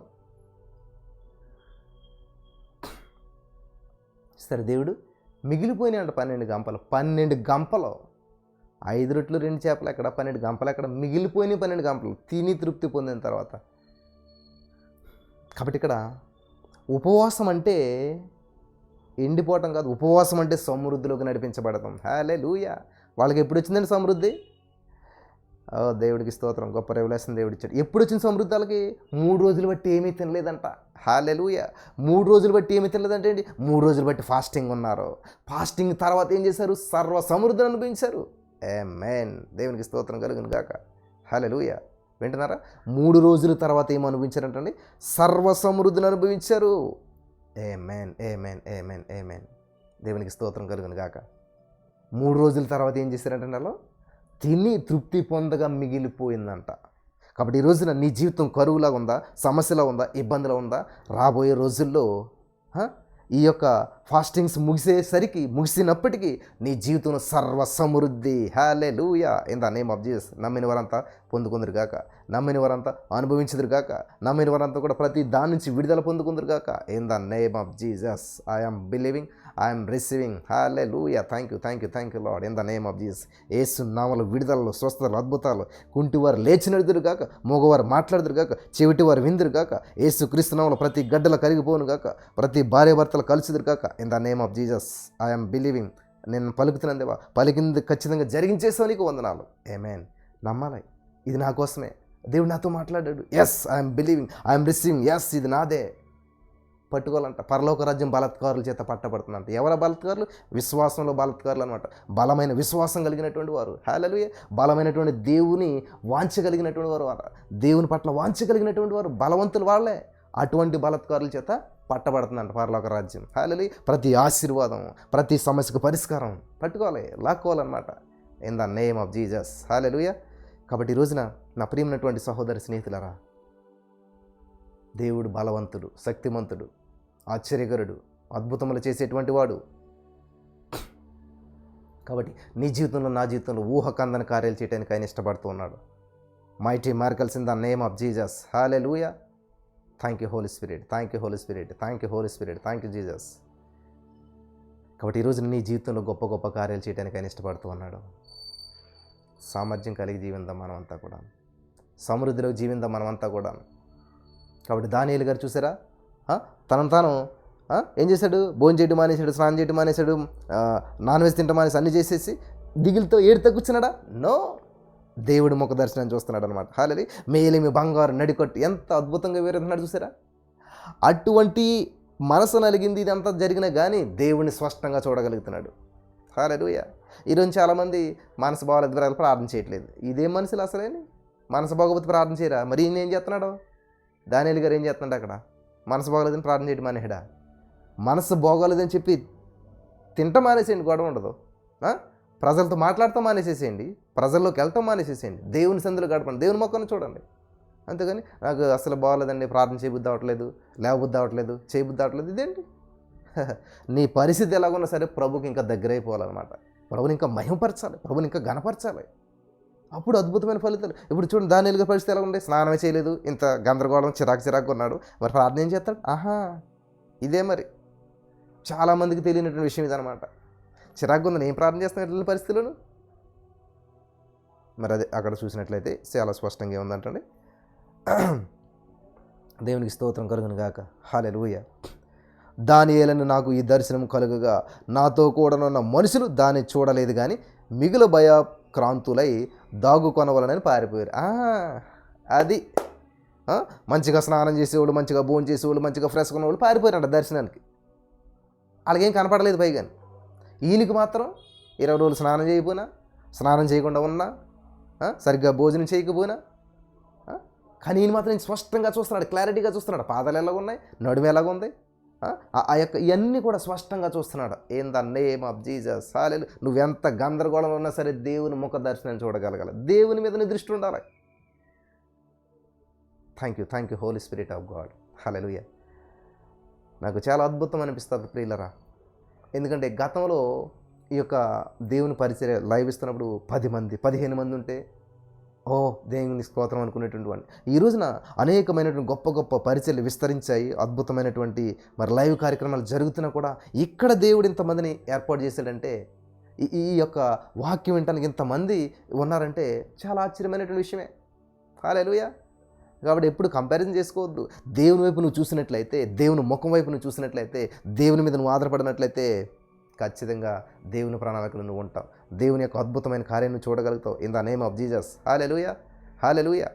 సరే, దేవుడు మిగిలిపోయినాయంట 12 గంపలు. 12 గంపలు 5 రొట్టెలు 2 చేపలు ఎక్కడ, 12 గంపలు ఎక్కడ, మిగిలిపోయిన 12 గంపలు తిని తృప్తి పొందిన తర్వాత. కాబట్టి ఇక్కడ ఉపవాసం అంటే ఎండిపోవటం కాదు, ఉపవాసం అంటే సమృద్ధిలోకి నడిపించబడతాం. హల్లెలూయా. వాళ్ళకి ఎప్పుడు వచ్చిందండి సమృద్ధి? దేవుడికి స్తోత్రం, గొప్ప రెవల్యూషన్ దేవుడు ఇచ్చాడు. ఎప్పుడు వచ్చిన సమృద్ధి వాళ్ళకి? 3 రోజులు బట్టి ఏమీ తినలేదంట. హల్లెలూయా. 3 రోజులు బట్టి ఏమీ తినలేదంటే ఏంటి? 3 రోజులు బట్టి ఫాస్టింగ్ ఉన్నారు. ఫాస్టింగ్ తర్వాత ఏం చేశారు? సర్వ సమృద్ధిని అనుభవించారు. ఆమేన్. దేవునికి స్తోత్రం కలుగును గాక. హల్లెలూయా. వింటున్నారా? 3 రోజుల తర్వాత ఏం అనుభవించారంటండి? సర్వ సమృద్ధిని అనుభవించారు. ఆమేన్, ఆమేన్, ఆమేన్, ఆమేన్. దేవునికి స్తోత్రం కలుగును గాక. 3 రోజుల తర్వాత ఏం చేశారంటే వాళ్ళు తిని తృప్తి పొందగా మిగిలిపోయిందంట. కాబట్టి ఈ రోజున నీ జీవితం కరువులా ఉందా, సమస్యలా ఉందా, ఇబ్బందిలో ఉందా? రాబోయే రోజుల్లో ఈ యొక్క ఫాస్టింగ్స్ ముగిసినప్పటికీ నీ జీవితంలో సర్వ సమృద్ధి. Hallelujah. In the name of Jesus. నమ్మిన వారంతా పొందుకుందరు గాక, నమ్మిన వారంతా అనుభవించదురు గాక, నమ్మిన వారంతా కూడా ప్రతి దాని నుంచి విడుదల పొందుకుందరు గాక. In the name of Jesus I'm believing, I'm receiving. Hallelujah. Thank you Lord. In the name of Jesus. యేసు నామములో విడుదలలో, స్వస్థతలు, అద్భుతాలు, కుంటివారు లేచినడుదురు గాక, మగవారు మాట్లాడుదురు గాక, చెవిటివారు విందురు గాక. యేసు క్రీస్తు నామములో ప్రతి గడ్డల కరిగిపోను గాక, ప్రతి భార్య భర్తలు కలిసిదురు గాక. In the name of Jesus I'm believing. నేను పలుకుతున్నాను దేవా, పలికింది ఖచ్చితంగా జరిగించేసావు, నీకు వందనాలు. ఆమేన్. నమ్మాలి, ఇది నా కోసమే, దేవుడు నాతో మాట్లాడాడు. Yes, I'm believing, I'm receiving. Yes, ఇది నాదే. పట్టుకోవాలంట. పరలోక రాజ్యం బలాత్కారుల చేత పట్టబడుతుందంట. ఎవరు బలాత్కారులు? విశ్వాసంలో బలాత్కారులు అనమాట. బలమైన విశ్వాసం కలిగినటువంటి వారు. హల్లెలూయా. బలమైనటువంటి దేవుని వాంఛగలిగినటువంటి వారు, దేవుని పట్ల వాంఛగలిగినటువంటి వారు బలవంతులు వాళ్ళే. అటువంటి బలాత్కారుల చేత పట్టబడుతుందంట పరలోక రాజ్యం. హల్లెలూయా. ప్రతి ఆశీర్వాదం, ప్రతి సమస్యకు పరిష్కారం పట్టుకోవాలి, లాక్కోవాలన్నమాట. In the name of Jesus. Hallelujah. కాబట్టి ఈ రోజున నా ప్రియమైనటువంటి సహోదరి స్నేహితులారా, దేవుడు బలవంతుడు, శక్తిమంతుడు, ఆశ్చర్యకరుడు, అద్భుతములు చేసేటువంటి వాడు. కాబట్టి నీ జీవితంలో, నా జీవితంలో ఊహకందని కార్యాలు చేయడానికి ఆయన ఇష్టపడుతూ ఉన్నాడు. Mighty miracles in the name of Jesus. Hallelujah. Thank you Holy Spirit, thank you Holy Spirit, thank you Holy Spirit, thank you Jesus. కాబట్టి ఈరోజు నీ జీవితంలో గొప్ప గొప్ప కార్యాలు చేయడానికి ఆయన ఇష్టపడుతూ ఉన్నాడు. సామర్థ్యం కలిగి జీవిందాం మనమంతా కూడా, సమృద్ధిలో జీవిందాం మనమంతా కూడా. కాబట్టి దానియేలు గారు చూసారా, తనను తాను ఏం చేశాడు? భోజనం చేయడం మానేశాడు, స్నానం చేయడం మానేశాడు, నాన్ వెజ్ తింటాం మానేసి అన్నీ చేసేసి దిగులతో ఏడుతో కూర్చున్నాడా? నో, దేవుడు ముఖ దర్శనం చూస్తున్నాడు అనమాట. హల్లెలూయా. మేలిమి బంగారు నడికొట్టు ఎంత అద్భుతంగా వేరుతున్నాడు చూసారా? అటువంటి మనసు నలిగింది ఇదంతా జరిగినా కానీ దేవుడిని స్పష్టంగా చూడగలుగుతున్నాడు. హల్లెలూయా. ఈరోజు చాలామంది మనసు బాగోలేదు ప్రార్థన చేయట్లేదు. ఇదే మనుషులు అసలేని మనసు బాగోపోతే ప్రార్థన చేయరా? మరి ఈయన ఏం చేస్తున్నాడు? దానియేలు గారు ఏం చేస్తున్నాడు? అక్కడ మనసు బాగోలేదని ప్రార్థన చేయడం మానేడా? మనసు బాగోలేదని చెప్పి తింటం మానేసేయండి, గొడవ ఉండదు. ప్రజలతో మాట్లాడటం మానేసేసేయండి, ప్రజల్లోకి వెళ్తాం మానేసేసేయండి, దేవుని సందులో గడపండి, దేవుని మొక్కను చూడండి. అంతేగాని నాకు అసలు బాగోలేదండి, ప్రార్థన చేయబుద్ధి అవ్వట్లేదు, లేవబుద్ధి అవ్వట్లేదు, చేయబుద్ధి అవ్వట్లేదు, ఇదేంటి? నీ పరిస్థితి ఎలాగున్నా సరే ప్రభుకి ఇంకా దగ్గర అయిపోవాలన్నమాట. ప్రభుని ఇంకా మహిమపరచాలి, ప్రభుని ఇంకా ఘనపరచాలి. అప్పుడు అద్భుతమైన ఫలితాలు. ఇప్పుడు చూడండి, దానియేలు గారి పరిస్థితి ఎలా ఉంది? స్నానమే చేయలేదు, ఇంత గందరగోళం, చిరాకు ఉన్నాడు. మరి ప్రార్థన ఏం చేస్తాడు? ఇదే మరి చాలామందికి తెలియనటువంటి విషయం ఇదనమాట. చిరాకు ఉందని ఏం ప్రార్థన చేస్తున్నా ఇట్ల పరిస్థితులను? మరి అదే అక్కడ చూసినట్లయితే చాలా స్పష్టంగా ఏముందంటండి, దేవునికి స్తోత్రం కలుగును గాక. హల్లెలూయా. దానియేలును నాకు ఈ దర్శనం కలుగగా నాతో కూడానున్న మనుషులు దాన్ని చూడలేదు కానీ మిగులు భయక్రాంతులై దాగుకొనవలనని పారిపోయారు. అది మంచిగా స్నానం చేసేవాళ్ళు, మంచిగా భోజనం చేసేవాళ్ళు, మంచిగా ఫ్రెష్గా ఉన్నవాళ్ళు పారిపోయారంట దర్శనానికి. వాళ్ళకేం కనపడలేదు పైగా. ఈయనకి మాత్రం 20 రోజులు స్నానం చేయకపోయినా, స్నానం చేయకుండా ఉన్నా, సరిగ్గా భోజనం చేయకపోయినా, కానీ ఈయన మాత్రం స్పష్టంగా చూస్తున్నాడు, క్లారిటీగా చూస్తున్నాడు. పాదాలు ఎలాగ ఉన్నాయి, నడుము ఎలాగ ఉంది, ఆ యొక్క ఇవన్నీ కూడా స్పష్టంగా చూస్తున్నాడు. In the name of Jesus. Hallelujah. నువ్వెంత గందరగోళంలో ఉన్నా సరే దేవుని ముఖ దర్శనాన్ని చూడగలగాలి, దేవుని మీద నీ దృష్టి ఉండాలి. Thank you Holy Spirit of God. Hallelujah. నాకు చాలా అద్భుతం అనిపిస్తుంది ప్రియులరా. ఎందుకంటే గతంలో ఈ యొక్క దేవుని పరిచర్య లైవ్ ఇస్తున్నప్పుడు 10 మంది 15 మంది ఉంటే దేవుని స్తోత్రం అనుకునేటువంటి వాడిని. ఈ రోజున అనేకమైనటువంటి గొప్ప గొప్ప పరిచర్యలు విస్తరించాయి, అద్భుతమైనటువంటి మరి లైవ్ కార్యక్రమాలు జరుగుతున్నా కూడా ఇక్కడ దేవుడు ఇంతమందిని ఏర్పాటు చేశాడంటే ఈ ఈ యొక్క వాక్యం వినటానికి ఇంతమంది ఉన్నారంటే చాలా ఆశ్చర్యమైనటువంటి విషయమే. హల్లెలూయా. కాబట్టి ఎప్పుడు కంపారిజన్ చేసుకోవద్దు. దేవుని వైపు నువ్వు చూసినట్లయితే, దేవుని ముఖం వైపు నువ్వు చూసినట్లయితే, దేవుని మీద నువ్వు ఆధారపడినట్లయితే ఖచ్చితంగా దేవుని ప్రణాళికలు నువ్వు ఉంటావు. దేవుని యొక్క అద్భుతమైన కార్యం నువ్వు చూడగలుగుతావు. In the name of Jesus. Hallelujah, hallelujah.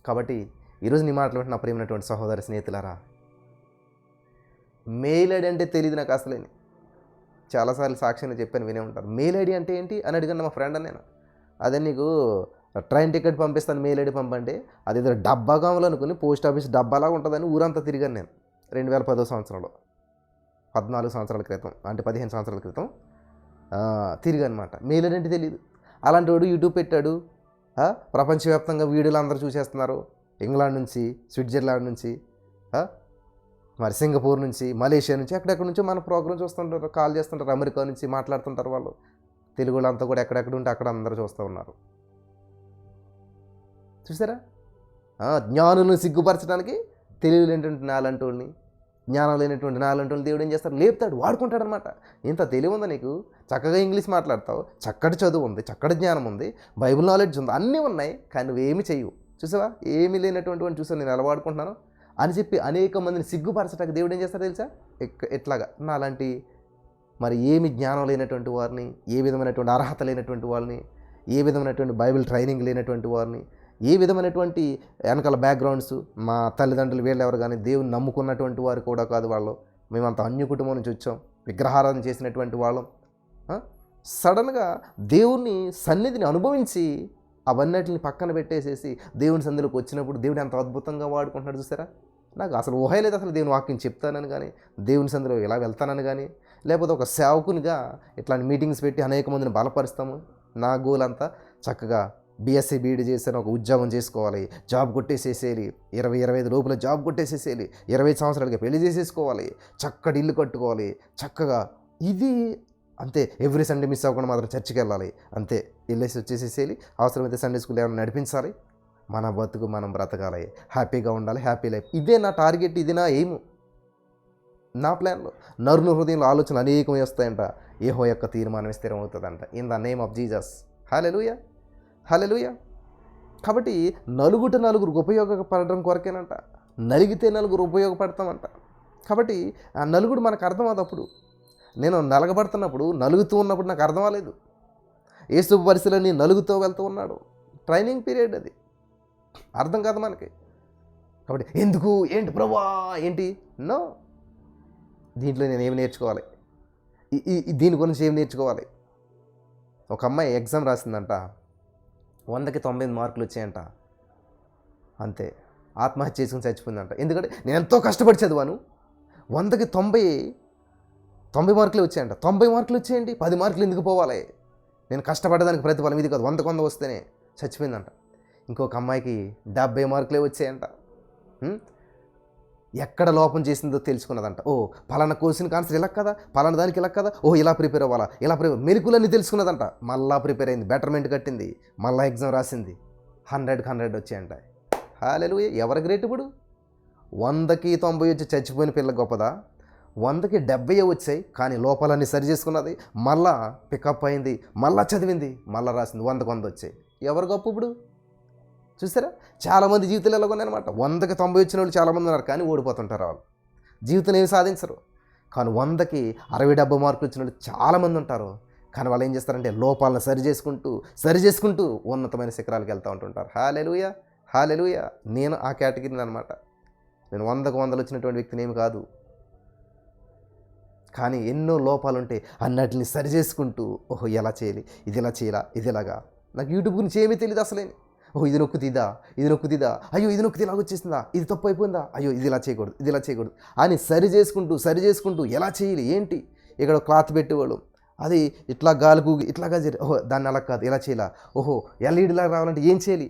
కాబట్టి ఈరోజు నీ మాటలు వింటున్న నా ప్రియమైనటువంటి సహోదరి స్నేహితులారా, మెయిల్ ఐడి అంటే తెలియదు నాకు అసలేని. చాలాసార్లు సాక్ష్యంగా చెప్పాను, వినే ఉంటారు. మెయిల్ ఐడి అంటే ఏంటి అని అడిగాను మా ఫ్రెండ్. నేను అదే నీకు ట్రైన్ టికెట్ పంపిస్తాను మెయిల్ ఐడి పంపండి, అది ఏదో డబ్బా కావాలి అనుకుని పోస్ట్ ఆఫీస్ డబ్బాలాగా ఉంటుందని ఊరంతా తిరిగాను నేను 2010 సంవత్సరంలో. 14 సంవత్సరాల క్రితం, అంటే 15 సంవత్సరాల క్రితం తిరిగా అనమాట. మెయిల్ ఐడి అంటే తెలియదు. అలాంటి వాడు యూట్యూబ్ పెట్టాడు. ప్రపంచవ్యాప్తంగా వీడియోలు అందరూ చూసేస్తున్నారు. ఇంగ్లాండ్ నుంచి, స్విట్జర్లాండ్ నుంచి, మరి సింగపూర్ నుంచి, మలేషియా నుంచి, ఎక్కడెక్కడి నుంచో మన ప్రోగ్రామ్ చూస్తుంటారు, కాల్ చేస్తుంటారు. అమెరికా నుంచి మాట్లాడుతుంటారు వాళ్ళు. తెలుగు వాళ్ళంతా కూడా ఎక్కడెక్కడ ఉంటే అక్కడ అందరూ చూస్తూ ఉన్నారు. చూసారా? జ్ఞానులను సిగ్గుపరచడానికి తెలివి లేనటువంటి నాలంటి వాళ్ళని, జ్ఞానం లేనటువంటి నాలంటి వాళ్ళు దేవుడు ఏం చేస్తాడు? లేపుతాడు, వాడుకుంటాడు అనమాట. ఇంత తెలివి ఉందా నీకు? చక్కగా ఇంగ్లీష్ మాట్లాడతావు, చక్కటి చదువు ఉంది, చక్కటి జ్ఞానం ఉంది, బైబిల్ నాలెడ్జ్ ఉంది, అన్నీ ఉన్నాయి, కానీ నువ్వేమి చెయ్యవు. చూసావా? ఏమీ లేనటువంటి వాడిని చూసావు నేను ఎలా వాడుకుంటున్నాను అని చెప్పి అనేక మందిని సిగ్గుపరచడానికి దేవుడు ఏం చేస్తాడు తెలుసా? ఎట్లాగా నాలాంటి మరి ఏమి జ్ఞానం లేనటువంటి వారిని, ఏ విధమైనటువంటి అర్హత లేనటువంటి వాళ్ళని, ఏ విధమైనటువంటి బైబిల్ ట్రైనింగ్ లేనటువంటి వారిని, ఏ విధమైనటువంటి వెనకాల బ్యాక్గ్రౌండ్స్, మా తల్లిదండ్రులు వీళ్ళెవరు కానీ దేవుని నమ్ముకున్నటువంటి వారు కూడా కాదు వాళ్ళు. మేమంతా అన్య కుటుంబం నుంచి వచ్చాం, విగ్రహారాధన చేసినటువంటి వాళ్ళం. సడన్గా దేవుని సన్నిధిని అనుభవించి అవన్నిటిని పక్కన పెట్టేసేసి దేవుని సన్నిధిలోకి వచ్చినప్పుడు దేవుడు ఎంత అద్భుతంగా వాడుకుంటున్నాడు చూసారా? నాకు అసలు ఊహ లేదు అసలు దేవుని వాక్యం చెప్తానని కానీ, దేవుని సన్నిధిలో ఇలా వెళ్తానని కానీ, లేకపోతే ఒక సేవకునిగా ఇట్లాంటి మీటింగ్స్ పెట్టి అనేక మందిని బలపరుస్తాము. నా గోల్ అంతా చక్కగా బీఎస్సీ బీఈడీ చేసిన ఒక ఉద్యోగం చేసుకోవాలి, జాబ్ కొట్టేసేసేయాలి, 20-25 లోపల జాబ్ కొట్టేసేసేయాలి, 25 సంవత్సరాలకి పెళ్లి చేసేసుకోవాలి, చక్కటి ఇల్లు కట్టుకోవాలి, చక్కగా ఇది అంతే. ఎవ్రీ సండే మిస్ అవ్వకుండా మాత్రం చర్చికి వెళ్ళాలి, అంతే. వెళ్ళేసి వచ్చేసేసేయాలి, అవసరమైతే సండే స్కూల్ ఏమైనా నడిపించాలి, మన బతుకు మనం బ్రతకాలి, హ్యాపీగా ఉండాలి, హ్యాపీ లైఫ్. ఇదే నా టార్గెట్, ఇది నా ఎయిమ్, నా ప్లాన్లో. నరుని హృదయంలో ఆలోచనలు అనేకమే వస్తాయంట. యెహోవా యొక్క తీర్మానం స్థిరం అవుతుందంట. In the name of Jesus. Hallelujah, hallelujah. కాబట్టి నలుగురు ఉపయోగపడడం కొరకేనంట. నలిగితే నలుగురు ఉపయోగపడతామంట. కాబట్టి ఆ నలుగుడు మనకు అర్థం అదప్పుడు. నేను నలగబడుతున్నప్పుడు, నలుగుతూ ఉన్నప్పుడు నాకు అర్థం అవ్వలేదు. యేసు పరిస్థితులని నలుగుతూ వెళ్తూ ఉన్నాడు. ట్రైనింగ్ పీరియడ్ అది, అర్థం కాదు మనకి. కాబట్టి ఎందుకు, ఏంటి ప్రభువా, ఏంటి నో, దీంట్లో నేను ఏమి నేర్చుకోవాలి, దీని గురించి ఏమి నేర్చుకోవాలి. ఒక అమ్మాయి ఎగ్జామ్ రాసిందంట, 100కి 90 మార్కులు వచ్చాయంట, అంతే. ఆత్మహత్య చేసుకుని చచ్చిపోయిందంట. ఎందుకంటే నేను ఎంతో కష్టపడి చదివాను, 100కి 90 మార్కులు వచ్చాయంట. 90 మార్కులు వచ్చేయండి, 10 మార్కులు ఎందుకు పోవాలి? నేను కష్టపడడానికి ప్రతిఫలం ఇది కాదు, 100 వస్తేనే చచ్చిపోయిందంట. ఇంకొక అమ్మాయికి 70 మార్కులే వచ్చాయంట. ఎక్కడ లోపం చేసిందో తెలుసుకున్నదంట. ఓ పలానా క్వశ్చన్ ఆన్సర్ ఇలా కదా, పలానా దానికి ఇలా కదా, ఓ ఇలా ప్రిపేర్ అవ్వాలా, ఇలా మెలకులన్నీ తెలుసుకున్నదంట. మళ్ళా ప్రిపేర్ అయింది, బెటర్మెంట్ కట్టింది, మళ్ళీ ఎగ్జామ్ రాసింది, 100కి 100 వచ్చాయంట. హల్లెలూయా. ఎవరు గ్రేట్ ఇప్పుడు? 100కి 90 వచ్చి చచ్చిపోయిన పిల్ల గొప్పదా? 100కి 70 వచ్చాయి, కానీ లోపాలన్నీ సరి చేసుకున్నది, మళ్ళా పికప్ అయింది, మళ్ళా చదివింది, మళ్ళీ రాసింది, 100కి 100 వచ్చాయి. ఎవరు గొప్ప ఇప్పుడు? చూసారా? చాలామంది జీవితాలు ఎలా ఉన్నాయన్నమాట. 100కి 90 వచ్చిన వాళ్ళు చాలామంది ఉన్నారు, కానీ ఓడిపోతుంటారు వాళ్ళు, జీవితం ఏమి సాధించరు. కానీ 100కి 60-70 మార్కులు వచ్చిన వాళ్ళు చాలామంది ఉంటారు, కానీ వాళ్ళు ఏం చేస్తారంటే లోపాలను సరి చేసుకుంటూ ఉన్నతమైన శిఖరాలకు వెళ్తూ ఉంటుంటారు. హల్లెలూయా, హల్లెలూయా. నేను ఆ కేటగిరీని అనమాట. నేను 100కి 100 వచ్చినటువంటి వ్యక్తిని ఏమి కాదు, కానీ ఎన్నో లోపాలు ఉంటే అన్నిటిని సరి చేసుకుంటూ, ఓహో ఎలా చేయాలి, ఇది ఇలా చేయాలా, ఇది ఇలాగా. నాకు యూట్యూబ్ గురించి ఏమీ తెలియదు అసలేని. ఓహో ఇది నొక్కుతీదా, అయ్యో ఇది నొక్కితే ఇలాగ వచ్చేసిందా, ఇది తప్పు అయిపోయిందా, అయ్యో ఇది ఇలా చేయకూడదు అని సరి చేసుకుంటూ ఎలా చేయాలి, ఏంటి. ఇక్కడ క్లాత్ పెట్టేవాళ్ళు, అది ఇట్లా గాలుగు ఇట్లాగా ఓహో దాన్ని అలా కాదు, ఇలా చేయాలా, ఓహో ఎల్ఈడీలాగా రావాలంటే ఏం చేయాలి.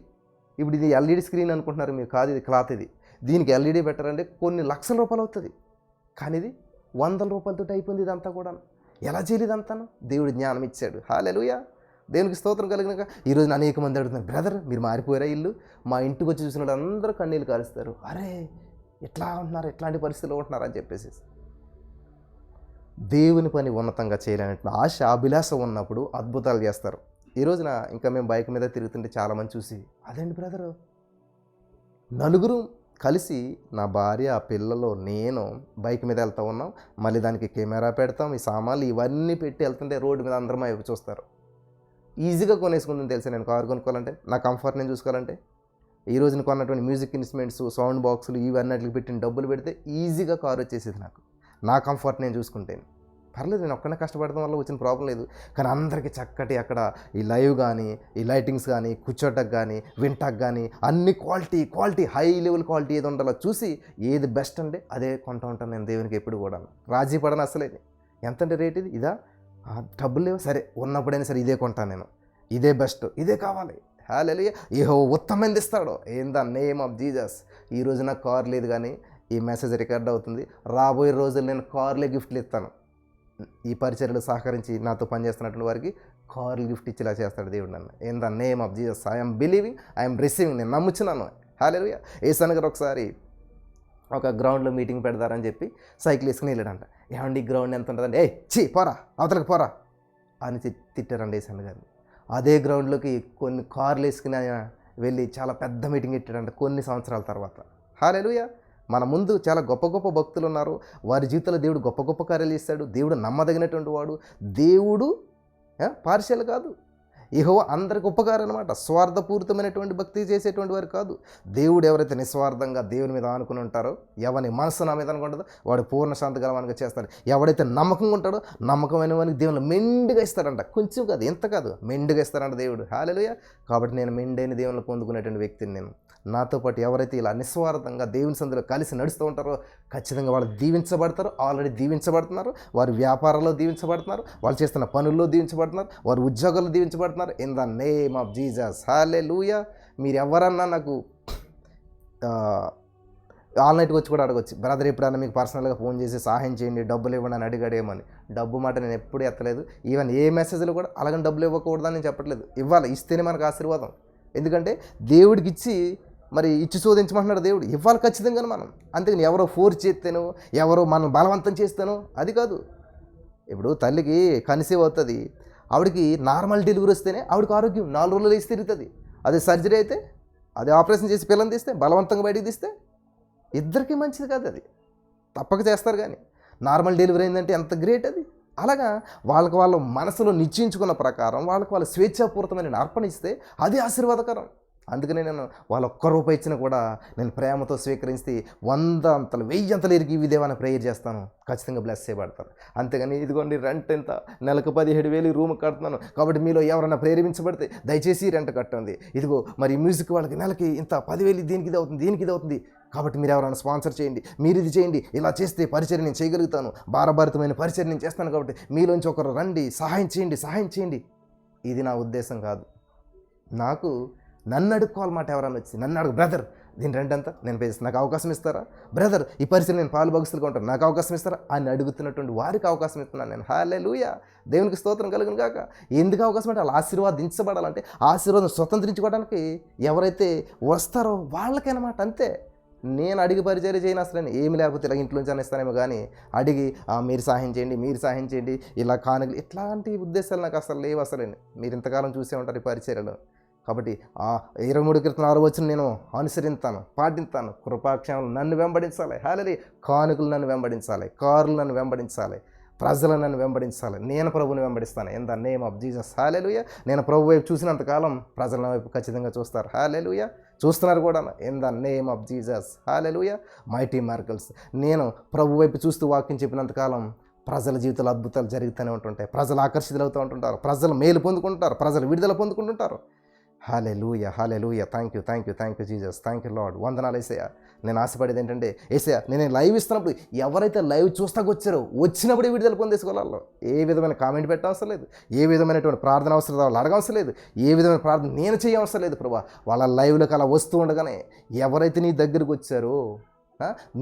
ఇప్పుడు ఇది ఎల్ఈడి స్క్రీన్ అనుకుంటున్నారు మీరు, కాదు ఇది క్లాత్. ఇది దీనికి ఎల్ఈడీ పెట్టారంటే కొన్ని లక్షల రూపాయలు అవుతుంది, కానీ ఇది 100 రూపాయలతో అయిపోయింది. ఇదంతా కూడా ఎలా చేయాలి, ఇదంతా దేవుడు జ్ఞానం ఇచ్చాడు. హల్లెలూయా, దేవునికి స్తోత్రం కలిగినాక. ఈరోజు అనేక మంది అడుగుతున్నారు, బ్రదర్ మీరు మారిపోయారా ఇల్లు? మా ఇంటికి వచ్చి చూసిన వాళ్ళు అందరూ కన్నీళ్ళు కారుస్తారు, అరే ఎట్లా ఉంటున్నారు, ఎట్లాంటి పరిస్థితుల్లో ఉంటున్నారు అని చెప్పేసి. దేవుని పని ఉన్నతంగా చేయాలనే ఆశ అభిలాష ఉన్నప్పుడు అద్భుతాలు చేస్తారు. ఈ రోజున ఇంకా మేము బైక్ మీద తిరుగుతుంటే చాలామంది చూసి, అదేంటి బ్రదరు, నలుగురు కలిసి నా భార్య, పిల్లలు, నేను బైక్ మీద వెళ్తూ ఉన్నాం, మళ్ళీ దానికి కెమెరా పెడతాం, ఈ సామాన్లు ఇవన్నీ పెట్టి వెళ్తుంటే రోడ్డు మీద అందరం వైపు చూస్తారు. ఈజీగా కొనేసుకుందని తెలుసా నేను కారు కొనుక్కోవాలంటే, నా కంఫర్ట్ నేను చూసుకోవాలంటే. ఈ రోజున కొన్నటువంటి మ్యూజిక్ ఇన్స్ట్రుమెంట్స్, సౌండ్ బాక్సులు ఇవన్నిటికి పెట్టిన డబ్బులు పెడితే ఈజీగా కారు వచ్చేసేది నాకు. నా కంఫర్ట్ నేను చూసుకుంటేను పర్లేదు, నేను ఒక్కనే కష్టపడడం వల్ల వచ్చిన ప్రాబ్లం లేదు. కానీ అందరికీ చక్కటి అక్కడ ఈ లైవ్ కానీ, ఈ లైటింగ్స్ కానీ, కూర్చోటకు కానీ, వింటాకు కానీ అన్ని క్వాలిటీ హై లెవెల్ క్వాలిటీ ఏది ఉండాలో చూసి ఏది బెస్ట్ అంటే అదే కొంటూ ఉంటాను నేను. దేవునికి ఎప్పుడు కూడా రాజీ పడను అసలేదు. ఎంతంటే రేట్ ఇది, ఇదా, డబ్బులు లేవు సరే, ఉన్నప్పుడైనా సరే ఇదే కొంటాను నేను, ఇదే బెస్ట్, ఇదే కావాలి. హల్లెలూయా, యెహోవా ఉత్తమమైనది ఇస్తాడు. In the name of Jesus. ఈ రోజు నాకు కార్ లేదు కానీ ఈ మెసేజ్ రికార్డ్ అవుతుంది. రాబోయే రోజులు నేను కార్లే గిఫ్ట్లు ఇస్తాను. ఈ పరిచర్యలు సహకరించి నాతో పనిచేస్తున్నటువంటి వారికి కార్లు గిఫ్ట్ ఇచ్చేలా చేస్తాడు దేవుడు నన్ను. In the name of Jesus I'm believing, I'm receiving. నేను నమ్ముచున్నాను. హల్లెలూయా. ఏసాను గారు ఒకసారి ఒక గ్రౌండ్లో మీటింగ్ పెడతారని చెప్పి సైకిల్ వేసుకుని వెళ్ళాడంట. ఏమండి ఈ గ్రౌండ్ ఎంత ఉంటుందండి, పోరా అవతలకి పోరా అని తిట్టారండి ఏసాను గారిని. అదే గ్రౌండ్లోకి కొన్ని కార్లు వేసుకుని ఆయన వెళ్ళి చాలా పెద్ద మీటింగ్ పెట్టాడంట కొన్ని సంవత్సరాల తర్వాత. హల్లెలూయా. మన ముందు చాలా గొప్ప గొప్ప భక్తులు ఉన్నారు. వారి జీవితంలో దేవుడు గొప్ప గొప్ప కార్యాలు చేస్తాడు. దేవుడు నమ్మదగినటువంటి వాడు. దేవుడు పార్షియల్ కాదు. యెహోవా అందరికి ఉపకారం అనమాట. స్వార్థపూరితమైనటువంటి భక్తి చేసేటువంటి వారు కాదు. దేవుడు ఎవరైతే నిస్వార్థంగా దేవుని మీద ఆనుకుని ఉంటారో, ఎవరి మనసు నా మీద అనుకుంటుందో వాడు పూర్ణ శాంతి గలవానిగా చేస్తాడు. ఎవడైతే నమ్మకంగా ఉంటాడో నమ్మకమైన వానికి దేవుని మెండుగా ఇస్తాడంట. కొంచెం కాదు, ఎంత కాదు, మెండుగా ఇస్తాడంట దేవుడు. హల్లెలూయా. కాబట్టి నేను మెండైన దేవుని పొందుకునేటువంటి వ్యక్తిని నేను. నాతో పాటు ఎవరైతే ఇలా నిస్వార్థంగా దేవుని సందులో కలిసి నడుస్తూ ఉంటారో ఖచ్చితంగా వాళ్ళు దీవించబడతారు. ఆల్రెడీ దీవించబడుతున్నారు. వారి వ్యాపారాల్లో దీవించబడుతున్నారు. వాళ్ళు చేస్తున్న పనుల్లో దీవించబడుతున్నారు. వారి ఉద్యోగాల్లో దీవించబడుతున్నారు. In the name of Jesus. Hallelujah. మీరు ఎవరన్నా నాకు ఆల్ నైట్కి వచ్చి కూడా అడగొచ్చు, బ్రదర్ ఎప్పుడన్నా మీకు పర్సనల్గా ఫోన్ చేసి సహాయం చేయండి, డబ్బులు ఇవ్వండి అని అడిగాడేమని. డబ్బు మాట నేను ఎప్పుడూ ఎత్తలేదు. ఈవెన్ ఏ మెసేజ్లు కూడా అలాగని డబ్బులు ఇవ్వకూడదని నేను చెప్పట్లేదు. ఇవ్వాలి, ఇస్తేనే మనకు ఆశీర్వాదం. ఎందుకంటే దేవుడికి ఇచ్చి మరి ఇచ్చి శోధించమంటున్నాడు దేవుడు. ఇవ్వాలి ఖచ్చితంగా మనం. అంతేగాని ఎవరో ఫోర్స్ చేస్తేనో, ఎవరో మనం బలవంతం చేస్తేనో అది కాదు. ఇప్పుడు తల్లికి కన్సీవ్ అవుతుంది, ఆవిడకి నార్మల్ డెలివరీ వస్తేనే ఆవిడకి ఆరోగ్యం 4 రోజులు వేసి తిరుగుతుంది. అదే సర్జరీ అయితే, అదే ఆపరేషన్ చేసి పిల్లల్ని తీస్తే, బలవంతంగా బయటికి తీస్తే ఇద్దరికీ మంచిది కాదు. అది తప్పక చేస్తారు. కానీ నార్మల్ డెలివరీ అయిందంటే ఎంత గ్రేట్ అది. అలాగా వాళ్ళకి వాళ్ళు మనసులో నిశ్చయించుకున్న ప్రకారం వాళ్ళకి వాళ్ళు స్వేచ్ఛాపూరితమైన అర్పణ ఇస్తే అది ఆశీర్వాదకరం. అందుకనే నేను వాళ్ళు ₹1 ఇచ్చినా కూడా నేను ప్రేమతో స్వీకరించి 100 అంతలు 1000 అంతలు ఎరిగి విధేవాన్ని ప్రేయర్ చేస్తాను. ఖచ్చితంగా బ్లెస్ చేయబడతాను. అంతేగాని ఇదిగోండి రెంట్ ఎంత, నెలకు 17,000 రూమ్ కడుతున్నాను కాబట్టి మీలో ఎవరైనా ప్రేరేపించబడితే దయచేసి రెంట్ కట్టండి. ఇదిగో మరి మ్యూజిక్ వాళ్ళకి నెలకి ఇంత 10,000 దీనికి ఇది అవుతుంది, దీనికి ఇది అవుతుంది కాబట్టి మీరు ఎవరైనా స్పాన్సర్ చేయండి, మీరు ఇది చేయండి, ఇలా చేస్తే పరిచర్య నేను చేయగలుగుతాను, భారభరితమైన పరిచర్య నేను చేస్తాను కాబట్టి మీలోంచి ఒకరు రండి, సహాయం చేయండి. ఇది నా ఉద్దేశం కాదు. నాకు నన్ను అడుక్కోవాలన్నమాట. ఎవరైనా వచ్చి నన్ను అడుగు, బ్రదర్ దీని రెంట్ ఎంత, నేను పే చేస్తాను, నాకు అవకాశం ఇస్తారా, బ్రదర్ ఈ పరిచయం నేను పాలు భాగస్తులుగా ఉంటాను, నాకు అవకాశం ఇస్తారా అని అడుగుతున్నటువంటి వారికి అవకాశం ఇస్తున్నాను నేను. హల్లెలూయా. దేవునికి స్తోత్రం కలుగును గాక. ఎందుకు అవకాశం అంటే వాళ్ళు ఆశీర్వాదించబడాలంటే, ఆశీర్వాదం స్వతంత్రించుకోవడానికి ఎవరైతే వస్తారో వాళ్ళకేనమాట. అంతే. నేను అడిగి పరిచర్య చేయను అసలు. ఏమి లేకపోతే ఇలా ఇంట్లోంచి అనిస్తానేమో కానీ అడిగి మీరు సహాయం చేయండి ఇలా కానుకలు ఇట్లాంటి ఉద్దేశాలు నాకు అసలు లేవు. అసలు మీరు ఇంతకాలం చూసే ఉంటారు ఈ పరిచర్యలో. కాబట్టి 23 కీర్తన 6వ వచనం నేను అనుసరిస్తాను, పాటిస్తాను. కృపాక్షేమాలు నన్ను వెంబడించాలి. హల్లెలూయా. కానుకలు నన్ను వెంబడించాలి, కారులు నన్ను వెంబడించాలి, ప్రజలు నన్ను వెంబడించాలి. నేను ప్రభువుని వెంబడిస్తాను. In the name of Jesus. Hallelujah. నేను ప్రభు వైపు చూసినంతకాలం ప్రజల వైపు ఖచ్చితంగా చూస్తారు. హల్లెలూయా. చూస్తున్నారు కూడా. In the name of Jesus. Hallelujah. Mighty miracles. నేను ప్రభు వైపు చూస్తూ వాక్యం చెప్పినంతకాలం ప్రజల జీవితాలు అద్భుతాలు జరుగుతూనే ఉంటుంటాయి. ప్రజలు ఆకర్షితులవుతూ ఉంటుంటారు, ప్రజలు మేలు పొందుకుంటుంటారు, ప్రజలు విడుదల పొందుకుంటుంటారు. Hallelujah. Thank you Jesus. Thank you Lord. వందనాలు యేసయ్యా. నేను ఆశపడేది ఏంటంటే, యేసయ్యా నేను లైవ్ ఇస్తున్నప్పుడు ఎవరైతే లైవ్ చూస్తాకు వచ్చారో వచ్చినప్పుడే విడుదల పొందేసుకోవాలి. ఏ విధమైన కామెంట్ పెట్టవసరం లేదు, ఏ విధమైనటువంటి ప్రార్థన అవసరం వాళ్ళు అడగవసరం లేదు, ఏ విధమైన ప్రార్థన నేను చేయవసరం లేదు ప్రభా. వాళ్ళ లైవ్లోకి అలా వస్తూ ఉండగానే ఎవరైతే నీ దగ్గరకు వచ్చారో,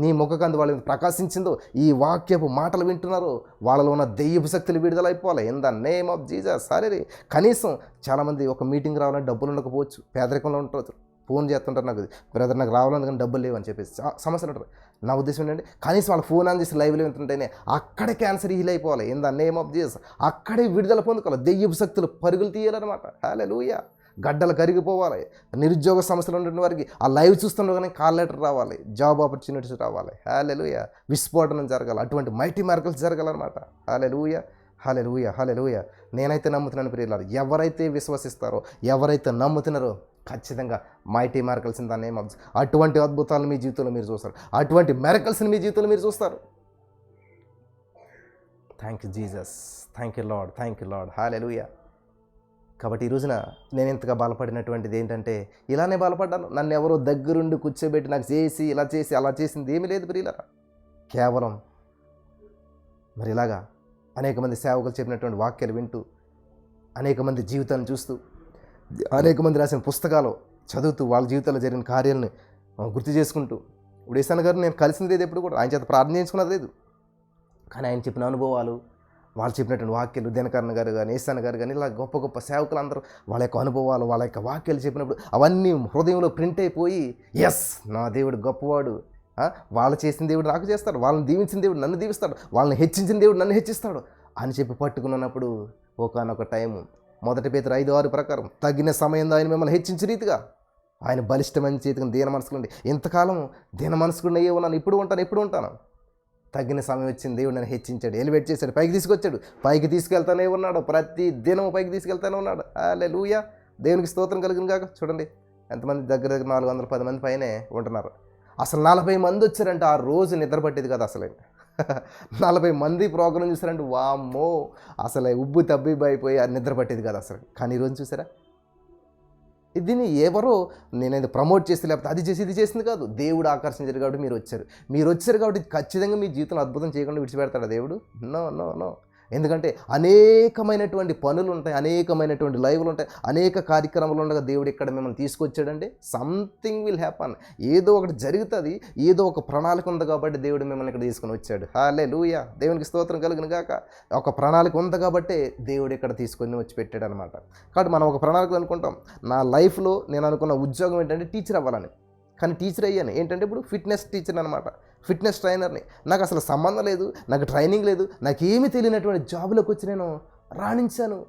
నీ ముఖకందు వాళ్ళ ప్రకాశించిందో, ఈ వాక్యపు మాటలు వింటున్నారో వాళ్ళలో ఉన్న దెయ్యపు శక్తులు విడుదలైపోవాలి. In the name of Jesus. సరే, కనీసం చాలామంది ఒక మీటింగ్ రావాలంటే డబ్బులు ఉండకపోవచ్చు, పేదరికంలో ఉంటారు, ఫోన్ చేస్తుంటారు, నాకు బ్రదర్ నాకు రావాలని కానీ డబ్బులు లేవు అని చెప్పేసి సమస్యలు ఉంటారు. నా ఉద్దేశం ఏంటంటే కనీసం వాళ్ళ ఫోన్ ఆన్ చేసి లైవ్లో వింటుంటేనే అక్కడే క్యాన్సర్ హీల్ అయిపోవాలి. In the name of Jesus. అక్కడే విడుదల పొందుకోవాలి. దెయ్యపు శక్తులు పరుగులు తీయాలన్నమాట. హల్లెలూయా. గడ్డలు కరిగిపోవాలి. నిరుద్యోగ సమస్యలు ఉన్న వారికి ఆ లైవ్ చూస్తుండగానే కాల్ లెటర్ రావాలి, జాబ్ ఆపర్చునిటీస్ రావాలి. హల్లెలూయా. విస్ఫోటనం జరగాలి. అటువంటి మైటీ మిరకల్స్ జరగాలన్నమాట. హల్లెలూయా, హల్లెలూయా, హల్లెలూయా. నేనైతే నమ్ముతున్నాను ప్రియులారా, ఎవరైతే విశ్వసిస్తారో, ఎవరైతే నమ్ముతున్నారో ఖచ్చితంగా mighty miracles in the name of Jesus. అటువంటి అద్భుతాలు మీ జీవితంలో మీరు చూస్తారు. అటువంటి మిరకల్స్ని మీ జీవితంలో మీరు చూస్తారు. Thank you Jesus, thank you Lord, thank you Lord. Hallelujah. కాబట్టి ఈ రోజున నేను ఇంతగా బలపడినటువంటిది ఏంటంటే, ఇలానే బలపడ్డాను. నన్ను ఎవరో దగ్గరుండి కూర్చోబెట్టి నాకు చేసి ఇలా చేసి అలా చేసింది ఏమీ లేదు ప్రియులారా. కేవలం మరి ఇలాగా అనేక మంది సేవకులు చెప్పినటువంటి వాక్యాలు వింటూ, అనేక మంది జీవితాన్ని చూస్తూ, అనేక మంది రాసిన పుస్తకాలు చదువుతూ, వాళ్ళ జీవితంలో జరిగిన కార్యాలను గుర్తు చేసుకుంటూ, ఇప్పుడు ఈశాన్ గారు నేను కలిసింది లేదు ఎప్పుడు కూడా, ఆయన చేత ప్రార్థన చేసుకున్నది లేదు. కానీ ఆయన చెప్పిన అనుభవాలు, వాళ్ళు చెప్పినటువంటి వాక్యాలు, దినకరణ గారు కానీ, ఈశాన్ గారు కానీ, ఇలా గొప్ప గొప్ప సేవకులు అందరూ వాళ్ళ యొక్క అనుభవాలు, వాళ్ళ యొక్క వాక్యాలు చెప్పినప్పుడు అవన్నీ హృదయంలో ప్రింట్ అయిపోయి, ఎస్ నా దేవుడు గొప్పవాడు, వాళ్ళు చేసిన దేవుడు నాకు చేస్తాడు, వాళ్ళని దీవించిన దేవుడు నన్ను దీవిస్తాడు, వాళ్ళని హెచ్చించిన దేవుడు నన్ను హెచ్చిస్తాడు అని చెప్పి పట్టుకున్నప్పుడు ఒకానొక టైము 1 పేతురు 5:6 ప్రకారం తగిన సమయంలో ఆయన మిమ్మల్ని హెచ్చించే రీతిగా ఆయన బలిష్టమైన చేతికి దీన మనసుకుండి, ఇంతకాలం దీన మనసుకుండా అయ్యే ఉన్నాను, ఎప్పుడు ఉంటాను. తగిన సమయం వచ్చింది, దేవుడు నన్ను హెచ్చించాడు, ఎలివేట్ చేశాడు, పైకి తీసుకొచ్చాడు, పైకి తీసుకెళ్తానే ఉన్నాడు, ప్రతి దినం పైకి తీసుకెళ్తానే ఉన్నాడు. హల్లెలూయా. దేవునికి స్తోత్రం కలుగును గాక. చూడండి ఎంతమంది, దగ్గర 410 మంది పైనే ఉంటున్నారు. అసలు 40 మంది వచ్చారంటే ఆ రోజు నిద్ర పట్టేది కదా. అసలు 40 మంది ప్రోగ్రాం చూసారంటే వామ్మో, అసలు ఉబ్బు తబ్బిబ్బైపోయి నిద్ర పట్టేది కదా అసలు. కానీ ఈరోజు చూసారా, దీన్ని ఎవరో నేనైతే ప్రమోట్ చేస్తే లేకపోతే అది చేసి ఇది చేసింది కాదు, దేవుడు ఆకర్షించారు కాబట్టి మీరు వచ్చారు కాబట్టి ఖచ్చితంగా మీ జీవితంలో అద్భుతం చేయకుండా విడిచిపెడతాడా దేవుడు? No no no. ఎందుకంటే అనేకమైనటువంటి పనులు ఉంటాయి, అనేకమైనటువంటి లైవ్లు ఉంటాయి, అనేక కార్యక్రమాలు ఉండగా దేవుడు ఇక్కడ మిమ్మల్ని తీసుకొచ్చాడంటే సంథింగ్ విల్ హ్యాపన్. ఏదో ఒకటి జరుగుతుంది, ఏదో ఒక ప్రణాళిక ఉంది కాబట్టి దేవుడు మిమ్మల్ని ఇక్కడ తీసుకొని వచ్చాడు. హల్లెలూయా. దేవునికి స్తోత్రం కలుగును గాక. ఒక ప్రణాళిక ఉంది కాబట్టి దేవుడు ఇక్కడ తీసుకొని వచ్చి పెట్టాడు అనమాట. కాబట్టి మనం ఒక ప్రణాళిక అనుకుంటాం. నా లైఫ్లో నేను అనుకున్న ఉద్యోగం ఏంటంటే టీచర్ అవ్వాలని. కానీ టీచర్ అయ్యాను ఏంటంటే ఇప్పుడు ఫిట్నెస్ టీచర్ అనమాట, ఫిట్నెస్ ట్రైనర్ని. నాకు అసలు సంబంధం లేదు, నాకు ట్రైనింగ్ లేదు, నాకేమీ తెలియనటువంటి జాబ్లోకి వచ్చి నేను రాణించాను.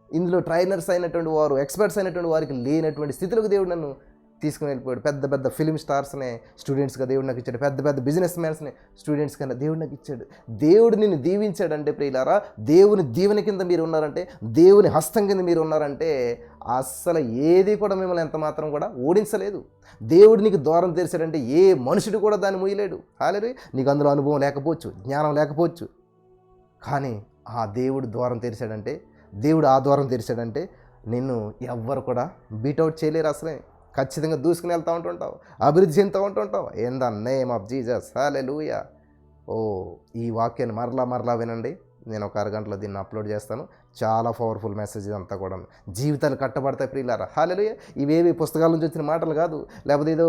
ఇందులో ట్రైనర్స్ అయినటువంటి వారు, ఎక్స్పర్ట్స్ అయినటువంటి వారికి లేనటువంటి స్థితిలోకి దేవుడు నన్ను తీసుకుని వెళ్ళిపోయాడు. పెద్ద పెద్ద ఫిలిం స్టార్స్నే స్టూడెంట్స్గా దేవుడు నాకు ఇచ్చాడు, పెద్ద పెద్ద బిజినెస్ మ్యాన్స్ని స్టూడెంట్స్ కన్నా దేవుడు నాకు ఇచ్చాడు. దేవుడు నిన్ను దీవించాడంటే ప్రియులారా, దేవుని దీవెన కింద మీరు ఉన్నారంటే, దేవుని హస్తం కింద మీరు ఉన్నారంటే అస్సలు ఏది కూడా మిమ్మల్ని ఎంత మాత్రం కూడా ఓడించలేదు. దేవుడు నీకు ద్వారం తెరిచాడంటే ఏ మనుషుడు కూడా దాన్ని మూయలేడు. హల్లెలూయా. నీకు అందులో అనుభవం లేకపోవచ్చు, జ్ఞానం లేకపోవచ్చు, కానీ ఆ దేవుడు ద్వారం తెరిచాడంటే, దేవుడు ఆ ద్వారం తెరిచాడంటే నిన్ను ఎవ్వరు కూడా బీట్అవుట్ చేయలేరు. అసలే ఖచ్చితంగా దూసుకుని వెళ్తూ ఉంటుంటావు, అభివృద్ధి చెందుతూ ఉంటుంటావు. In the name of Jesus. Hallelujah. ఈ వాక్యాన్ని మరలా వినండి. నేను ఒక అరగంటలో దీన్ని అప్లోడ్ చేస్తాను. చాలా పవర్ఫుల్ మెసేజ్ ఇదంతా కూడా. జీవితాలు కట్టబడతాయి ప్రియులారా. హల్లెలూయా. ఇవేవి పుస్తకాల నుంచి వచ్చిన మాటలు కాదు, లేకపోతే ఏదో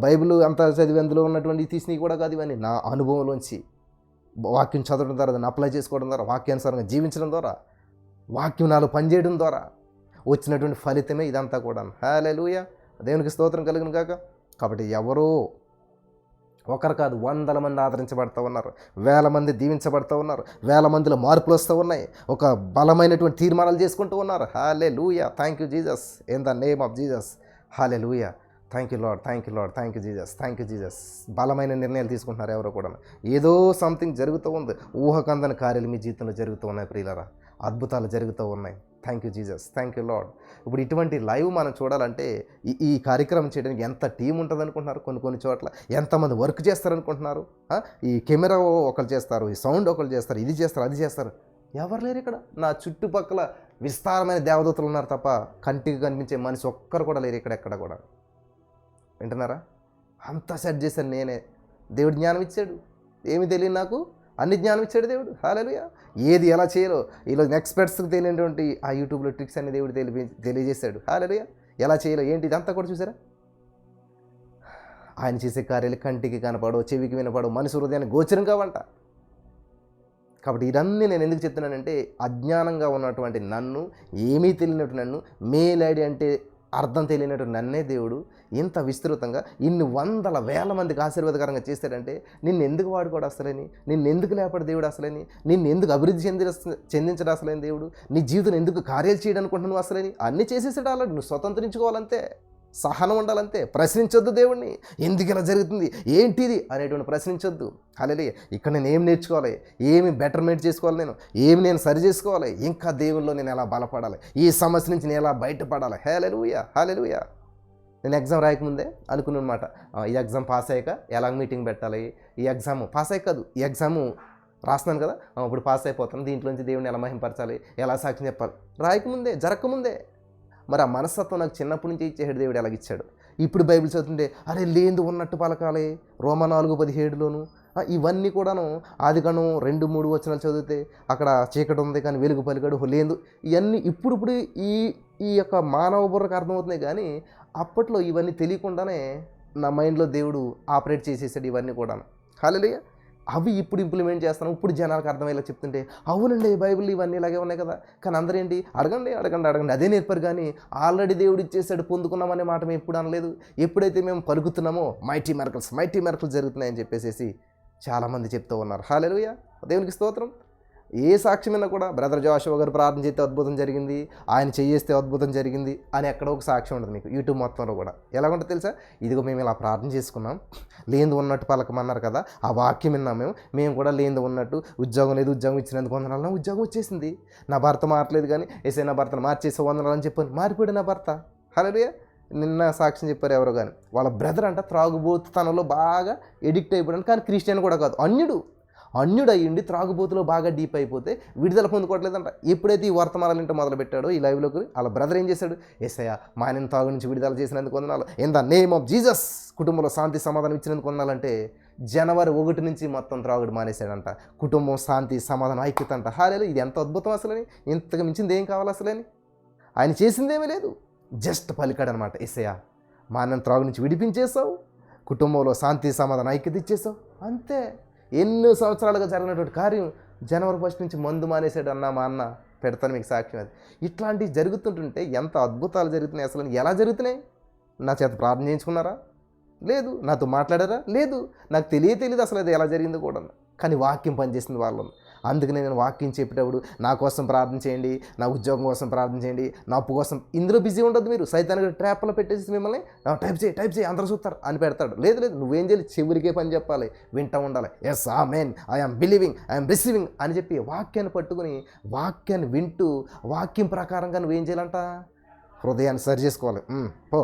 బైబిల్ అంతా చదివి అందులో ఉన్నటువంటి తీసినవి కూడా కాదు. ఇవన్నీ నా అనుభవంలోంచి వాక్యం చదవడం ద్వారా, దాన్ని అప్లై చేసుకోవడం ద్వారా, వాక్యానుసారంగా జీవించడం ద్వారా, వాక్యం నాలో పనిచేయడం ద్వారా వచ్చినటువంటి ఫలితమే ఇదంతా కూడా. హల్లెలూయా. దేవునికి స్తోత్రం కలుగును గాక. కాబట్టి ఎవరో ఒకరు కాదు, 100 మంది ఆదరించబడుతూ ఉన్నారు, 1000 మంది దీవించబడుతూ ఉన్నారు, 1000 మందిలో మార్పులు వస్తూ ఉన్నాయి, ఒక బలమైనటువంటి తీర్మానాలు చేసుకుంటూ ఉన్నారు. Hallelujah. Thank you Jesus. In the name of Jesus. Hallelujah. Thank you Lord, thank you Lord, thank you Jesus, thank you Jesus. బలమైన నిర్ణయాలు తీసుకుంటున్నారు ఎవరో కూడా. ఏదో సంథింగ్ జరుగుతూ ఉంది, ఊహకందని కార్యాలు మీ జీవితంలో జరుగుతూ ఉన్నాయి ప్రియులారా. అద్భుతాలు జరుగుతూ ఉన్నాయి. Thank you Jesus, thank you lord. ఇప్పుడు ఇటువంటి లైవ్ మనం చూడాలంటే ఈ కార్యక్రమం చేయడానికి ఎంత టీం ఉంటుంది అనుకుంటున్నారు? కొన్ని చోట్ల ఎంతమంది వర్క్ చేస్తారనుకుంటున్నారు? ఈ కెమెరా ఒకరు చేస్తారు, ఈ సౌండ్ ఒకరు చేస్తారు, ఇది చేస్తారు, అది చేస్తారు. ఎవరు లేరు ఇక్కడ. నా చుట్టుపక్కల విస్తారమైన దేవదూతలు ఉన్నారు తప్ప కంటికి కనిపించే మనిషి ఒక్కరు కూడా లేరు ఎక్కడ కూడా. వింటున్నారా? అంతా సెట్ చేశాను నేనే. దేవుడు జ్ఞానం ఇచ్చాడు, ఏమి తెలియదు నాకు, అన్ని జ్ఞానం ఇచ్చాడు దేవుడు. హల్లెలూయా. ఏది ఎలా చేయాలో ఈరోజు ఎక్స్పర్ట్స్కి తెలియనటువంటి ఆ యూట్యూబ్లో ట్రిక్స్ అన్ని దేవుడు తెలియజేశాడు. హల్లెలూయా. ఎలా చేయాలో ఏంటి ఇదంతా కూడా చూసారా? ఆయన చేసే కార్యాలు కంటికి కనపడవు, చెవికి వినపడవు, మనిషి హృదయాన్ని గోచరం కావంట. కాబట్టి ఇవన్నీ నేను ఎందుకు చెప్తున్నానంటే, అజ్ఞానంగా ఉన్నటువంటి నన్ను, ఏమీ తెలియనట్టు నన్ను, మెయిల్ ఐడి అంటే అర్థం తెలియనట్టు నన్నే దేవుడు ఇంత విస్తృతంగా ఇన్ని వందల వేల మందికి ఆశీర్వాదకరంగా చేశాడంటే నిన్ను ఎందుకు వాడుకోడు అసలేని, నిన్ను ఎందుకు లేపడు దేవుడు అసలేని, నిన్ను ఎందుకు అభివృద్ధి చెందించడం అసలేని దేవుడు, నీ జీవితం ఎందుకు కార్యాలు చేయడం అనుకుంటున్నావు అసలేని, అన్నీ చేసేసాడు అలా. నువ్వు స్వతంత్రించుకోవాలంతే, సహనం ఉండాలంతే. ప్రశ్నించొద్దు దేవుణ్ణి, ఎందుకు ఇలా జరుగుతుంది, ఏంటిది అనేటువంటి ప్రశ్నించొద్దు. హల్లెలూయా. ఇక్కడ నేను ఏం నేర్చుకోవాలి, ఏమి బెటర్మెంట్ చేసుకోవాలి, ఏమి నేను సరి చేసుకోవాలి, ఇంకా దేవుల్లో నేను ఎలా బలపడాలి, ఈ సమస్య నుంచి నేను ఎలా బయటపడాలి. హల్లెలూయా, హల్లెలూయా. నేను ఎగ్జామ్ రాయకముందే అనుకున్నాను అనమాట, ఈ ఎగ్జామ్ పాస్ అయ్యాక ఎలా మీటింగ్ పెట్టాలి, ఈ ఎగ్జామ్ పాస్ అయ్యాక కాదు, ఈ ఎగ్జాము రాస్తున్నాను కదా, ఇప్పుడు పాస్ అయిపోతాను, దీంట్లోంచి దేవుడిని ఎలా మహింపరచాలి, ఎలా సాక్ష్యం చెప్పాలి, రాయకముందే, జరగకముందే. మరి ఆ మనస్తత్వం నాకు చిన్నప్పటి నుంచి ఇచ్చేసాడు దేవుడు. ఎలాగిచ్చాడు. ఇప్పుడు బైబిల్ చదువుతుంటే అరే లేందు ఉన్నట్టు పలకాలి, రోమా 4:17లోను ఇవన్నీ కూడాను. ఆదికాండం 2-3 వచనాలు చదివితే అక్కడ చీకటి ఉంది కానీ వెలుగు పలికాడు లేదు, ఇవన్నీ ఇప్పుడు ఈ ఈ యొక్క మానవ బుర్రకు అర్థమవుతున్నాయి. కానీ అప్పట్లో ఇవన్నీ తెలియకుండానే నా మైండ్లో దేవుడు ఆపరేట్ చేసేసాడు ఇవన్నీ కూడాను. హల్లెలూయా. అవి ఇప్పుడు ఇంప్లిమెంట్ చేస్తాను. ఇప్పుడు జనాలకు అర్థమయ్యేలా చెప్తుంటే అవునండి బైబిల్ ఇవన్నీ ఇలాగే ఉన్నాయి కదా. కానీ అందరూ ఏంటి అడగండి అడగండి అడగండి అదే నేర్పారు. కానీ ఆల్రెడీ దేవుడు ఇచ్చేసాడు పొందుకున్నామనే మాట మేము ఎప్పుడు అనలేదు. ఎప్పుడైతే మేము పలుకుతున్నామో మైటీ మెరకల్స్ జరుగుతున్నాయని చెప్పేసి చాలామంది చెప్తూ ఉన్నారు. హల్లెలూయా, దేవునికి స్తోత్రం. ఏ సాక్ష్యమైనా కూడా బ్రదర్ జాషువా గారు ప్రార్థన చేస్తే అద్భుతం జరిగింది, ఆయన చేస్తే అద్భుతం జరిగింది అని ఎక్కడో ఒక సాక్ష్యం ఉంటుంది మీకు యూట్యూబ్ మొత్తంలో కూడా. ఎలాగుంటుంది తెలుసా, ఇదిగో మేము ఇలా ప్రార్థన చేసుకున్నాం, లేనిది ఉన్నట్టు పలకమన్నారు కదా, ఆ వాక్యం విన్నాం, మేము కూడా లేనిది ఉన్నట్టు ఉద్యోగం లేదు, ఉద్యోగం ఇచ్చినందుకు వందనాలు, ఉద్యోగం వచ్చేసింది. నా భర్త మారలేదు కానీ ఏసే నా భర్తను మార్చేసే వందనాలు అని చెప్పాను, మారిపోయాడు నా భర్త. హల్లెలూయా. నిన్న సాక్ష్యం చెప్పారు ఎవరో కానీ, వాళ్ళ బ్రదర్ అంట త్రాగుబోతుతనంలో బాగా ఎడిక్ట్ అయిపోయాడు. కానీ క్రిస్టియన్ కూడా కాదు, అన్యుడు అయ్యిండి త్రాగుబోతులో బాగా డీప్ అయిపోతే విడుదల పొందుకోవట్లేదంట. ఎప్పుడైతే ఈ వర్తమానాలు ఇంటో మొదలు పెట్టాడో ఈ లైవ్లోకి, వాళ్ళ బ్రదర్ ఏం చేశాడు, యేసయ్యా మా ఆయన తాగు నుంచి విడుదల చేసినందుకు వందనాలు, in the name of Jesus, కుటుంబంలో శాంతి సమాధానం ఇచ్చినందుకు వందనాలంటే జనవరి 1 నుంచి మొత్తం త్రాగుడు మానేశాడంట. కుటుంబం శాంతి సమాధానం ఐక్యత అంట. హల్లెలూయా. ఇది ఎంత అద్భుతం అసలని, ఇంతకు మించింది ఏం కావాలి అసలని. ఆయన చేసిందేమీ లేదు, జస్ట్ పలికాడు అనమాట. యేసయ్యా మా ఆయన త్రాగు నుంచి విడిపించేసావు, కుటుంబంలో శాంతి సమాధానం ఐక్యత ఇచ్చేసావు, అంతే. ఎన్నో సంవత్సరాలుగా జరిగినటువంటి కార్యం జనవరి 1 నుంచి మందు మానేసాడు అన్న మా అన్న. పెడతాను మీకు సాక్ష్యం. అది ఇట్లాంటివి జరుగుతుంటుంటే ఎంత అద్భుతాలు జరుగుతున్నాయి అసలు. ఎలా జరుగుతున్నాయి? నా చేత ప్రార్థన చేయించుకున్నారా? లేదు. నాతో మాట్లాడారా? లేదు. నాకు తెలియదు అసలు అది ఎలా జరిగిందో కూడా. కానీ వాక్యం పనిచేసింది వాళ్ళని. అందుకనే నేను వాక్యం చెప్పేటప్పుడు నా కోసం ప్రార్థన చేయండి, నా ఉద్యోగం కోసం ప్రార్థన చేయండి, నా అప్పు కోసం, ఇందులో బిజీ ఉండదు. మీరు సైతానికి ట్రాప్లో పెట్టేసి మిమ్మల్ని టైప్ చేయి అందరూ చూస్తారు అని పెడతాడు. లేదు నువ్వేం చేయాలి, చెవురికే పని చెప్పాలి, వింటూ ఉండాలి. Yes amen, I'm believing, I'm receiving అని చెప్పి వాక్యాన్ని పట్టుకుని వాక్యాన్ని వింటూ వాక్యం ప్రకారంగా నువ్వేం చేయాలంట, హృదయాన్ని సరి చేసుకోవాలి. పో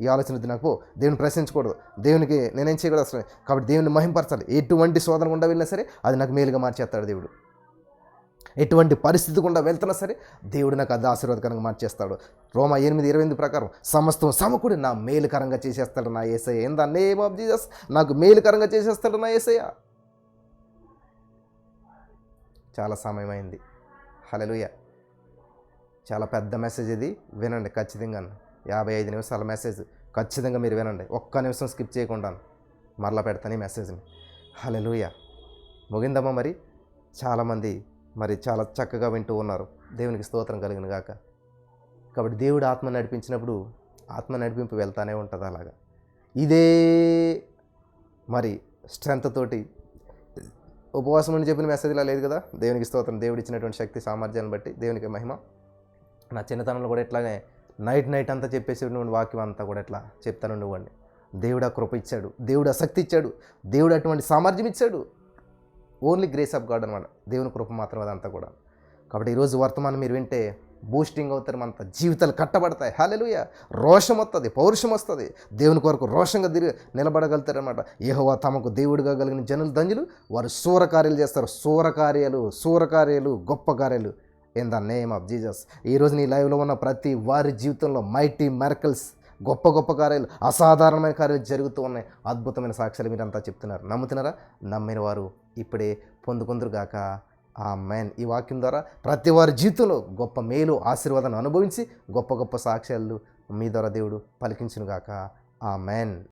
ఈ ఆలోచన వద్దు నాకు, పో, దేవుని ప్రశ్నించకూడదు, దేవునికి నేనేం చేయకూడదు అసలు. కాబట్టి దేవుని మహింపరచాలి. ఎటువంటి శోధన గుండా వెళ్ళినా సరే అది నాకు మేలుగా మార్చేస్తాడు దేవుడు. ఎటువంటి పరిస్థితి గుండా వెళ్తున్నా సరే దేవుడు నాకు అది ఆశీర్వాదకరంగా మార్చేస్తాడు. రోమా 8:28 ప్రకారం సమస్తం సమకూడి నా మేలుకరంగా చేసేస్తాడు నా యేసయ్య. In the name of Jesus, నాకు మేలుకరంగా చేసేస్తాడు నా యేసయ్య. చాలా సమయం అయింది. హల్లెలూయా. చాలా పెద్ద మెసేజ్ ఇది, వినండి ఖచ్చితంగా. 55 నిమిషాల మెసేజ్, ఖచ్చితంగా మీరు వినండి, ఒక్క నిమిషం స్కిప్ చేయకుండా. మరలా పెడతాను ఈ మెసేజ్ని. హల్లెలూయా. ముగిందమ్మా. మరి చాలామంది మరి చాలా చక్కగా వింటూ ఉన్నారు. దేవునికి స్తోత్రం కలిగిన గాక. కాబట్టి దేవుడు ఆత్మ నడిపించినప్పుడు ఆత్మ నడిపింపు వెళ్తానే ఉంటుంది. అలాగా ఇదే మరి స్ట్రెంత్ తోటి ఉపవాసం అని చెప్పిన మెసేజ్ ఇలా లేదు కదా. దేవునికి స్తోత్రం. దేవుడు ఇచ్చినటువంటి శక్తి సామర్థ్యాన్ని బట్టి దేవునికి మహిమ. నా చిన్నతనంలో కూడా ఇట్లాగే నైట్ అంతా చెప్పేసేటువంటి వాక్యం అంతా కూడా ఎట్లా చెప్తాను నువ్వండి. దేవుడు ఆ కృప ఇచ్చాడు, దేవుడు ఆ శక్తి ఇచ్చాడు, దేవుడు అటువంటి సామర్థ్యం ఇచ్చాడు. ఓన్లీ గ్రేస్ ఆఫ్ గాడ్ అనమాట, దేవుని కృప మాత్రం అదంతా కూడా. కాబట్టి ఈరోజు వర్తమానం మీరు వింటే బూస్టింగ్ అవుతారు, మన జీవితాలు కట్టబడతాయి. హల్లెలూయా. రోషం వస్తుంది, పౌరుషం వస్తుంది, దేవుని కొరకు రోషంగా నిలబడగలుగుతారనమాట. యెహోవా తమకు దేవుడిగా కలిగిన జనులు ధన్యులు, వారు సూరకార్యాలు చేస్తారు. సూరకార్యాలు గొప్ప కార్యాలు in the name of Jesus. ఈరోజు నీ లైవ్లో ఉన్న ప్రతి వారి జీవితంలో మైటీ మెరకల్స్, గొప్ప కార్యాలు, అసాధారణమైన కార్యాలు జరుగుతూ ఉన్నాయి. అద్భుతమైన సాక్ష్యాలు మీరంతా చెప్తున్నారు. నమ్ముతున్నారా? నమ్మిన వారు ఇప్పుడే పొందుకుందరుగాక. ఆమేన్. ఈ వాక్యం ద్వారా ప్రతి వారి జీవితంలో గొప్ప మేలు ఆశీర్వాదాన్ని అనుభవించి గొప్ప సాక్ష్యాలు మీ ద్వారా దేవుడు పలికించునుగాక. ఆమేన్.